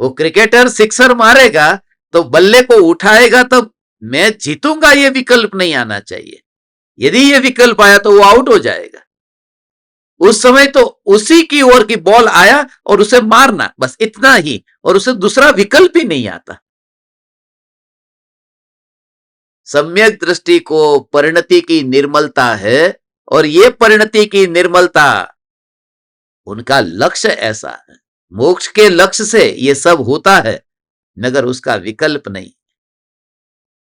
वो क्रिकेटर सिक्सर मारेगा तो बल्ले को उठाएगा तब मैं जीतूंगा, ये विकल्प नहीं आना चाहिए। यदि ये विकल्प आया तो वो आउट हो जाएगा। उस समय तो उसी की ओर की बॉल आया और उसे मारना, बस इतना ही, और उसे दूसरा विकल्प ही नहीं आता। सम्यक दृष्टि को परिणति की निर्मलता है, और ये परिणति की निर्मलता उनका लक्ष्य ऐसा है। मोक्ष के लक्ष्य से ये सब होता है, मगर उसका विकल्प नहीं।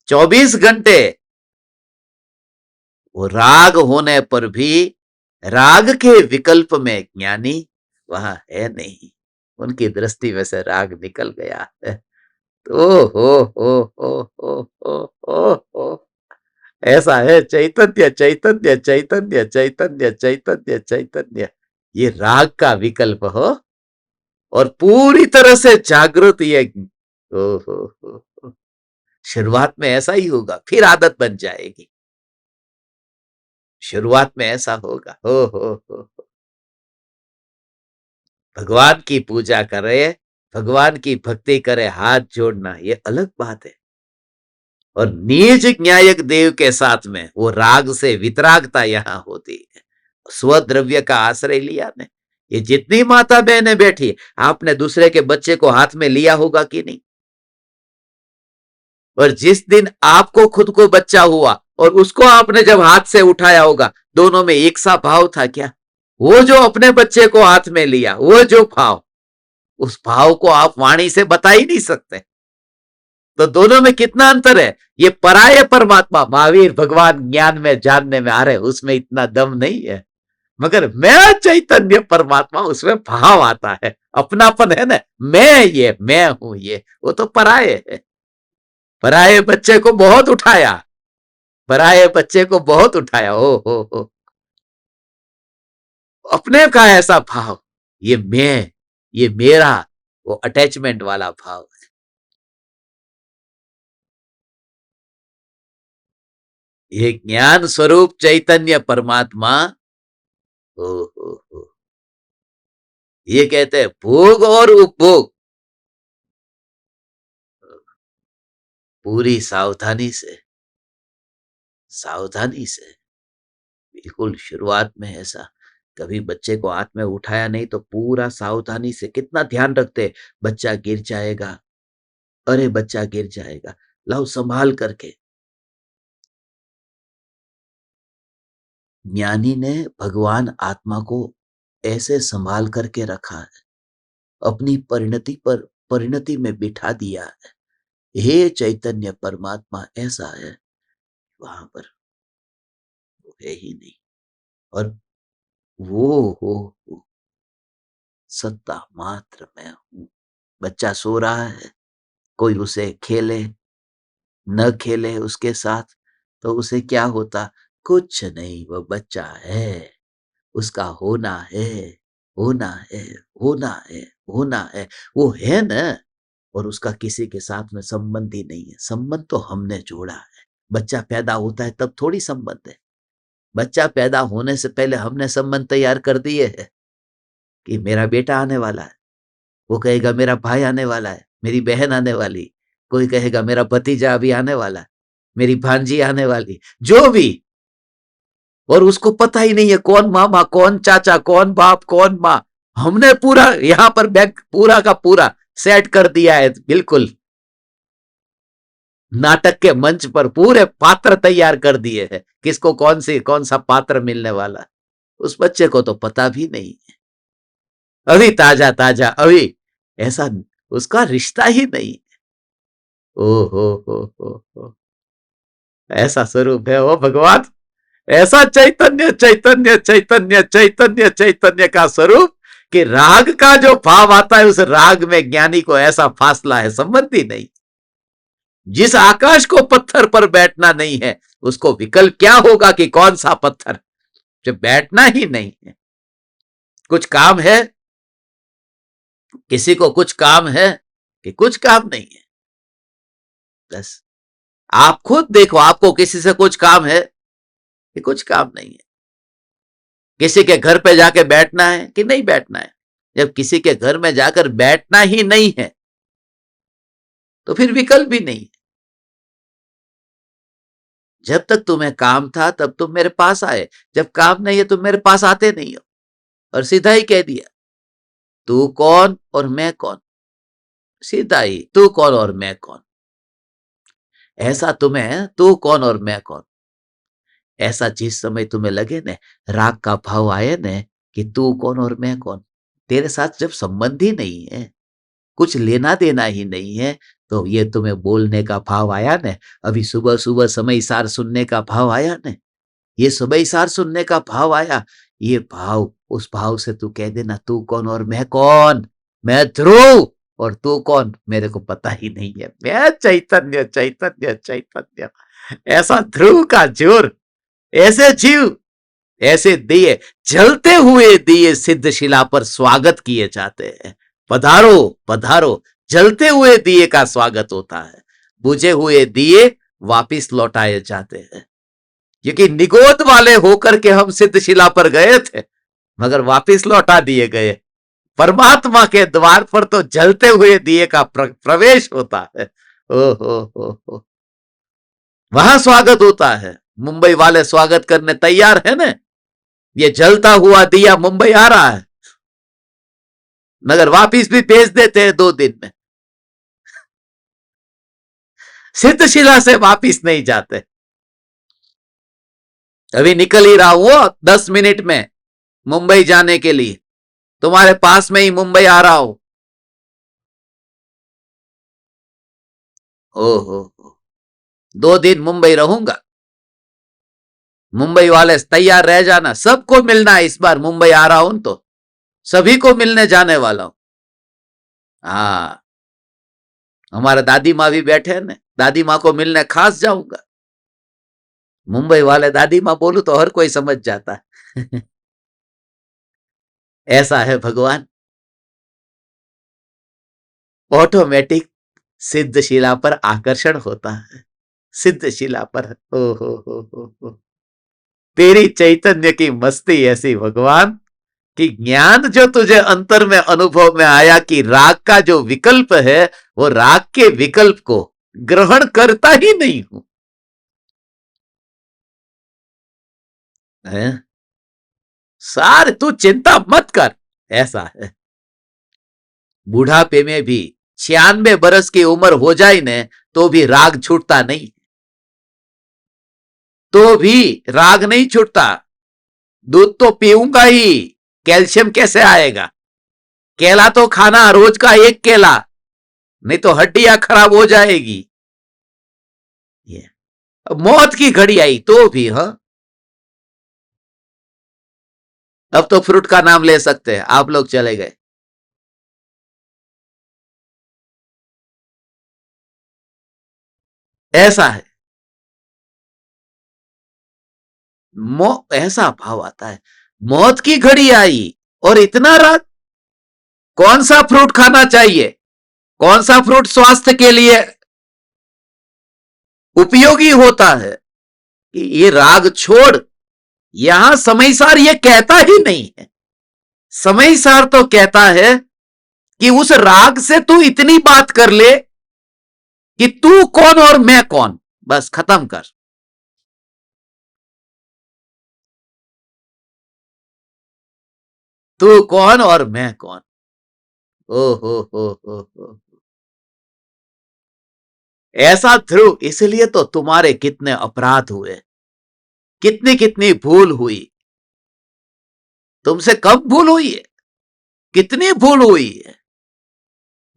24 घंटे वो राग होने पर भी राग के विकल्प में ज्ञानी वहां है नहीं। उनकी दृष्टि में से राग निकल गया है। तो हो ऐसा है चैतन्य चैतन्य चैतन्य चैतन्य चैतन्य चैतन्य। ये राग का विकल्प हो और पूरी तरह से जागृत ये। हो। शुरुआत में ऐसा ही होगा, फिर आदत बन जाएगी। शुरुआत में ऐसा होगा। हो। भगवान की पूजा करे, भगवान की भक्ति करे, हाथ जोड़ना ये अलग बात है। और निज न्यायक देव के साथ में वो राग से वितरागता यहां होती है। स्वद्रव्य का आश्रय लिया ने। ये जितनी माता बहनें बैठी, आपने दूसरे के बच्चे को हाथ में लिया होगा कि नहीं? और जिस दिन आपको खुद को बच्चा हुआ और उसको आपने जब हाथ से उठाया होगा, दोनों में एक सा भाव था क्या? वो जो अपने बच्चे को हाथ में लिया, वो जो भाव, उस भाव को आप वाणी से बता ही नहीं सकते। तो दोनों में कितना अंतर है। ये पराये परमात्मा महावीर भगवान ज्ञान में जानने में आ रहे, उसमें इतना दम नहीं है। मगर मैं चैतन्य परमात्मा, उसमें भाव आता है, अपनापन है ना। मैं हूं ये, वो तो पराये है। पराये बच्चे को बहुत उठाया, पराये बच्चे को बहुत उठाया। हो अपने का ऐसा भाव, ये मैं, ये मेरा, वो अटैचमेंट वाला भाव है। ये ज्ञान स्वरूप चैतन्य परमात्मा। हो। ये कहते हैं भोग और उपभोग पूरी सावधानी से, सावधानी से। बिल्कुल शुरुआत में ऐसा कभी बच्चे को हाथ में उठाया नहीं तो पूरा सावधानी से कितना ध्यान रखते, बच्चा गिर जाएगा, अरे बच्चा गिर जाएगा, लाओ संभाल करके। ज्ञानी ने भगवान आत्मा को ऐसे संभाल करके रखा है, अपनी परिणति पर, परिणति में बिठा दिया है। हे चैतन्य परमात्मा ऐसा है, वहां पर वो है ही नहीं। और वो हो सत्ता मात्र मैं हूं। बच्चा सो रहा है, कोई उसे खेले न खेले उसके साथ, तो उसे क्या होता? कुछ नहीं, वो बच्चा है, उसका होना है, होना है, होना है, होना है, वो है ना। और उसका किसी के साथ में संबंध ही नहीं है। संबंध तो हमने जोड़ा है। बच्चा पैदा होता है तब थोड़ी संबंध है। बच्चा पैदा होने से पहले हमने संबंध तैयार कर दिए है कि मेरा बेटा आने वाला है, वो कहेगा मेरा भाई आने वाला है, मेरी बहन आने वाली, कोई कहेगा मेरा भतीजा अभी आने वाला है, मेरी भांजी आने वाली, जो भी। और उसको पता ही नहीं है कौन मामा, कौन चाचा, कौन बाप, कौन माँ। हमने पूरा यहां पर बैग पूरा का पूरा सेट कर दिया है। बिल्कुल नाटक के मंच पर पूरे पात्र तैयार कर दिए हैं, किसको कौन सा पात्र मिलने वाला। उस बच्चे को तो पता भी नहीं है, अभी ताजा ताजा अभी, ऐसा उसका रिश्ता ही नहीं। ओ हो। ऐसा स्वरूप है वो भगवान, ऐसा चैतन्य चैतन्य चैतन्य चैतन्य चैतन्य का स्वरूप कि राग का जो भाव आता है, उस राग में ज्ञानी को ऐसा फासला है, संबंध ही नहीं। जिस आकाश को पत्थर पर बैठना नहीं है, उसको विकल्प क्या होगा कि कौन सा पत्थर, जब बैठना ही नहीं है। कुछ काम है, किसी को कुछ काम है कि कुछ काम नहीं है, बस आप खुद देखो, आपको किसी से कुछ काम है कि कुछ काम नहीं है? किसी के घर पे जाके बैठना है कि नहीं बैठना है? जब किसी के घर में जाकर बैठना ही नहीं है तो फिर विकल्प भी नहीं है। जब तक तुम्हें काम था तब तुम मेरे पास आए, जब काम नहीं है तुम मेरे पास आते नहीं हो। और सीधा ही कह दिया, तू कौन और मैं कौन। सीधा ही, तू कौन और मैं कौन। ऐसा तुम्हें तू कौन और मैं कौन, ऐसा जिस समय तुम्हें लगे न, राग का भाव आए न, कि तू कौन और मैं कौन, तेरे साथ जब संबंध ही नहीं है, कुछ लेना देना ही नहीं है, तो ये तुम्हें बोलने का भाव आया न, अभी सुबह सुबह समय सार सुनने का भाव आया न, ये समय सार सुनने का भाव आया, ये भाव, उस भाव से तू कह देना, तू कौन और मैं कौन। मैं ध्रुव और तू कौन मेरे को पता ही नहीं है। मैं चैतन्य चैतन्य चैतन्य। ऐसा ध्रुव का जोर, ऐसे जीव, ऐसे दिए, जलते हुए दिए सिद्ध शिला पर स्वागत किए जाते हैं। पधारो पधारो, जलते हुए दिए का स्वागत होता है, बुझे हुए दिए वापिस लौटाए जाते हैं। क्योंकि निगोद वाले होकर के हम सिद्ध शिला पर गए थे, मगर वापिस लौटा दिए गए। परमात्मा के द्वार पर तो जलते हुए दिए का प्रवेश होता है। ओ हो, वहां स्वागत होता है। मुंबई वाले स्वागत करने तैयार है ना, ये जलता हुआ दिया मुंबई आ रहा है, मगर वापिस भी भेज देते हैं 2 दिन में। सिद्धशिला से वापिस नहीं जाते। अभी निकल ही रहा हूं 10 मिनट में मुंबई जाने के लिए, तुम्हारे पास में ही मुंबई आ रहा हूं। ओहो, 2 दिन मुंबई रहूंगा। मुंबई वाले तैयार रह जाना, सबको मिलना है इस बार, मुंबई आ रहा हूं तो सभी को मिलने जाने वाला हूं। हाँ, हमारे दादी माँ भी बैठे हैं ना, दादी माँ को मिलने खास जाऊंगा। मुंबई वाले दादी माँ बोलू तो हर कोई समझ जाता है। ऐसा है भगवान। ऑटोमेटिक सिद्धशिला पर आकर्षण होता है। सिद्धशिला पर, ओ हो, तेरी चैतन्य की मस्ती ऐसी भगवान, कि ज्ञान जो तुझे अंतर में अनुभव में आया कि राग का जो विकल्प है, वो राग के विकल्प को ग्रहण करता ही नहीं हूं। सार तू चिंता मत कर, ऐसा है। बुढ़ापे में भी 96 बरस की उम्र हो जाए न, तो भी राग छूटता नहीं, तो भी राग नहीं छूटता। दूध तो पीऊंगा ही, कैल्शियम कैसे आएगा। केला तो खाना, रोज का एक केला, नहीं तो हड्डियां खराब हो जाएगी। ये मौत की घड़ी आई तो भी, हाँ, अब तो फ्रूट का नाम ले सकते हैं, आप लोग चले गए। ऐसा है, ऐसा भाव आता है, मौत की घड़ी आई और इतना राग। कौन सा फ्रूट खाना चाहिए, कौन सा फ्रूट स्वास्थ्य के लिए उपयोगी होता है, कि ये राग छोड़। यहां समयसार ये कहता ही नहीं है। समयसार तो कहता है कि उस राग से तू इतनी बात कर ले कि तू कौन और मैं कौन, बस खत्म कर। तू कौन और मैं कौन। ओ हो, ऐसा ध्रुव, इसलिए तो तुम्हारे कितने अपराध हुए, कितनी कितनी भूल हुई। तुमसे कब भूल हुई है, कितनी भूल हुई है,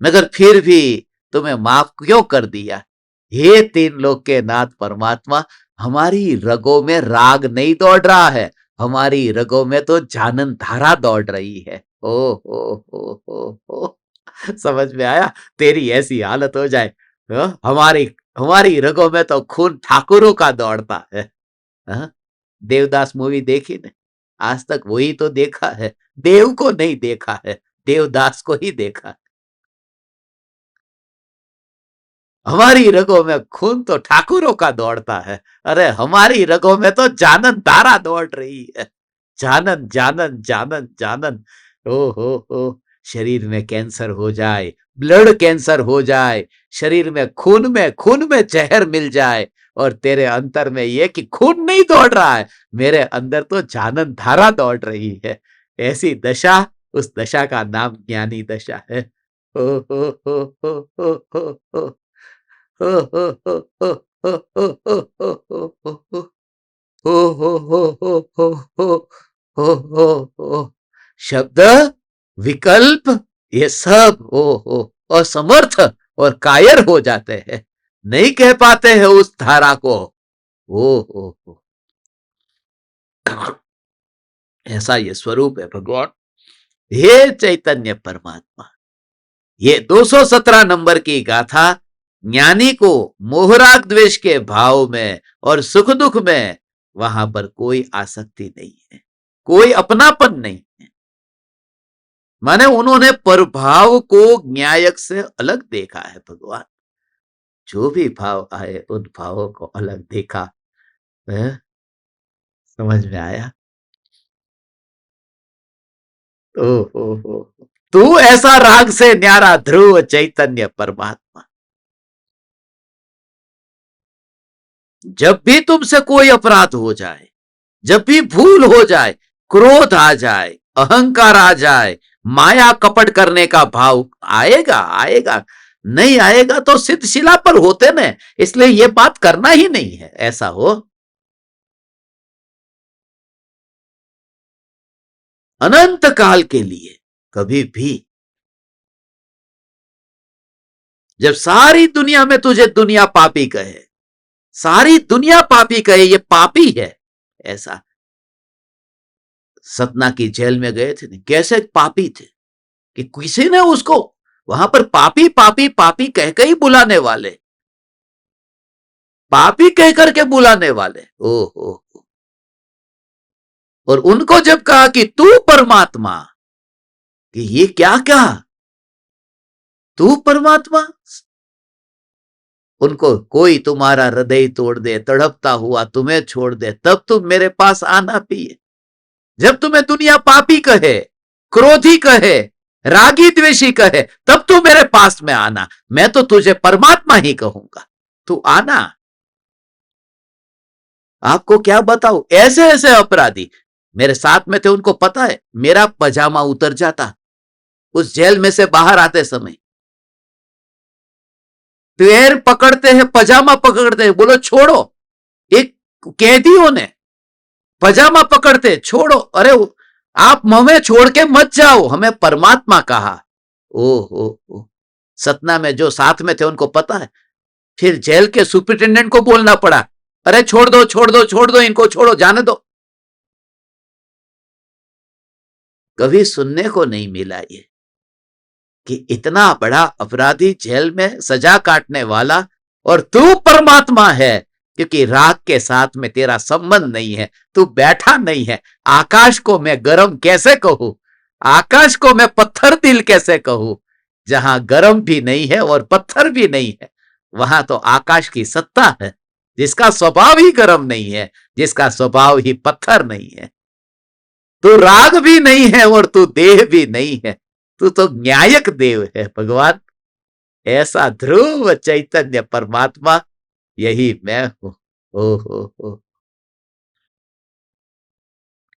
मगर फिर भी तुम्हें माफ क्यों कर दिया। हे तीन लोक के नाथ परमात्मा, हमारी रगों में राग नहीं दौड़ रहा है, हमारी रगों में तो जानन धारा दौड़ रही है। ओ हो, समझ में आया। तेरी ऐसी हालत हो जाए, हमारी हमारी रगों में तो खून ठाकुरों का दौड़ता है। हाँ? देवदास मूवी देखी ने, आज तक वही तो देखा है, देव को नहीं देखा है, देवदास को ही देखा है। हमारी रगों में खून तो ठाकुरों का दौड़ता है। अरे हमारी रगों में तो जानन धारा दौड़ रही है। जानन जानन जानन जानन। ओ हो, शरीर में कैंसर हो जाए, ब्लड कैंसर हो जाए, शरीर में खून में जहर मिल जाए, और तेरे अंतर में ये कि खून नहीं दौड़ रहा है, मेरे अंदर तो जानन धारा दौड़ रही है। ऐसी दशा, उस दशा का नाम ज्ञानी दशा है। ओ हो हो हो हो हो हो हो हो हो हो हो। शब्द, विकल्प, ये सब हो असमर्थ और कायर हो जाते हैं, नहीं कह पाते हैं उस धारा को। हो ऐसा ये स्वरूप है भगवान। हे चैतन्य परमात्मा। ये 217 नंबर की गाथा ज्ञानी को मोहराग द्वेष के भाव में और सुख दुख में वहां पर कोई आसक्ति नहीं है, कोई अपनापन नहीं है। माने उन्होंने प्रभाव को न्यायक से अलग देखा है भगवान। जो भी भाव आए उन भावों को अलग देखा है। समझ में आया? ओ तू ऐसा राग से न्यारा ध्रुव चैतन्य परमात्मा। जब भी तुमसे कोई अपराध हो जाए, जब भी भूल हो जाए, क्रोध आ जाए, अहंकार आ जाए, माया कपट करने का भाव आएगा आएगा, नहीं आएगा तो सिद्ध शिला पर होते न, इसलिए ये बात करना ही नहीं है। ऐसा हो अनंत काल के लिए कभी भी, जब सारी दुनिया में तुझे दुनिया पापी कहे, सारी दुनिया पापी कहे ये पापी है, ऐसा सतना की जेल में गए थे, कैसे पापी थे कि किसी ने उसको वहां पर पापी पापी पापी कह के ही बुलाने वाले, पापी कह करके बुलाने वाले। ओ और उनको जब कहा कि तू परमात्मा, कि ये क्या कहा, तू परमात्मा। उनको कोई तुम्हारा हृदय तोड़ दे, तड़पता हुआ तुम्हें छोड़ दे, तब तुम मेरे पास आना पिए। जब तुम्हें दुनिया पापी कहे, क्रोधी कहे, रागी द्वेषी कहे, तब तू मेरे पास में आना, मैं तो तुझे परमात्मा ही कहूंगा, तू आना। आपको क्या बताऊं, ऐसे ऐसे अपराधी मेरे साथ में थे, उनको पता है मेरा पजामा उतर जाता उस जेल में से बाहर आते समय। पैर पकड़ते हैं, पजामा पकड़ते हैं, बोलो छोड़ो। एक कैदियों ने पजामा पकड़ते, छोड़ो, अरे आप हमें छोड़ के मत जाओ, हमें परमात्मा कहा। ओ सतना में जो साथ में थे उनको पता है। फिर जेल के सुपरिटेंडेंट को बोलना पड़ा, अरे छोड़ दो छोड़ दो छोड़ दो, इनको छोड़ो, जाने दो। कभी सुनने को नहीं मिला ये कि इतना बड़ा अपराधी जेल में सजा काटने वाला और तू परमात्मा है, क्योंकि राग के साथ में तेरा संबंध नहीं है, तू बैठा नहीं है। आकाश को मैं गरम कैसे कहूं, आकाश को मैं पत्थर दिल कैसे कहूं। जहां गरम भी नहीं है और पत्थर भी नहीं है, वहां तो आकाश की सत्ता है, जिसका स्वभाव ही गरम नहीं है, जिसका स्वभाव ही पत्थर नहीं है। तू राग भी नहीं है और तू देह भी नहीं है, तू तो न्यायक देव है भगवान। ऐसा ध्रुव चैतन्य परमात्मा, यही मैं हूं। हो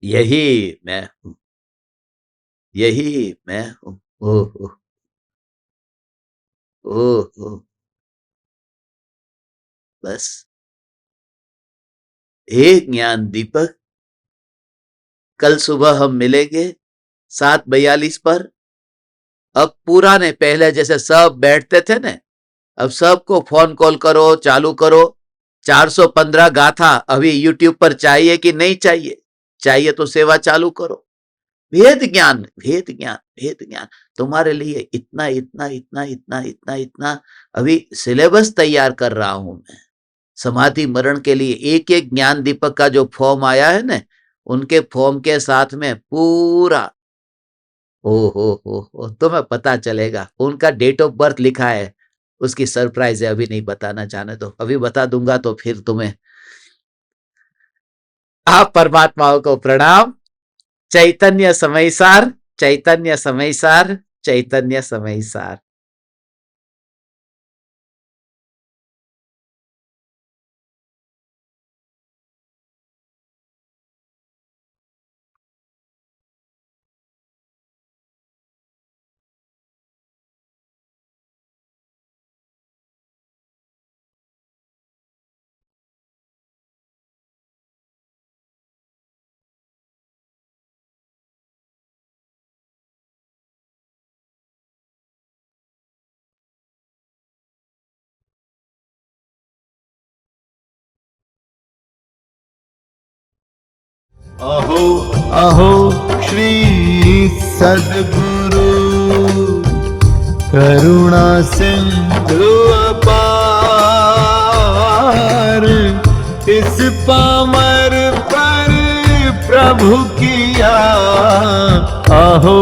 यही मैं हूं, यही मैं हूं। ओ हो ओ हो बस हे ज्ञान दीपक, कल सुबह हम मिलेंगे 7:42 पर। अब पूरा नहीं, पहले जैसे सब बैठते थे ना, अब सबको फोन कॉल करो, चालू करो। 415 गाथा अभी यूट्यूब पर चाहिए कि नहीं चाहिए? चाहिए तो सेवा चालू करो। भेद ज्ञान भेद ज्ञान भेद ज्ञान, तुम्हारे लिए इतना इतना इतना इतना इतना इतना अभी सिलेबस तैयार कर रहा हूं मैं। समाधि मरण के लिए एक एक ज्ञान दीपक का जो फॉर्म आया है ना, उनके फॉर्म के साथ में पूरा तुम्हें पता चलेगा। उनका डेट ऑफ बर्थ लिखा है, उसकी सरप्राइज है, अभी नहीं बताना चाहने तो, अभी बता दूंगा तो फिर तुम्हें। आप परमात्माओं को प्रणाम। चैतन्य समय सार, चैतन्य समय सार, चैतन्य समय सार। अहो अहो श्री सद्गुरु करुणा सिंधु अपार, इस पामर पर प्रभु किया आहो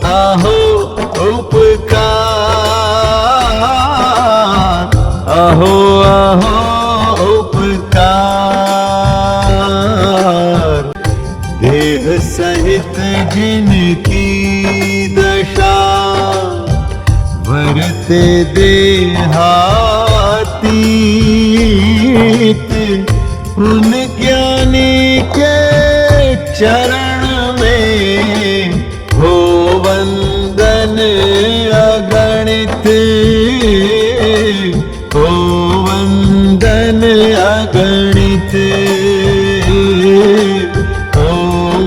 आहो उपकार, आहो आहो उपकार। देह सहित जिनकी दशा वरते देहातीत, उन ज्ञानी के चरण में हो वंदन अगणित, हो वंदन अगणित, हो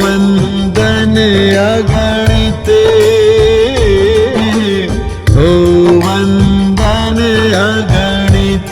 वंदन अगणित, हो वंदन अगणित।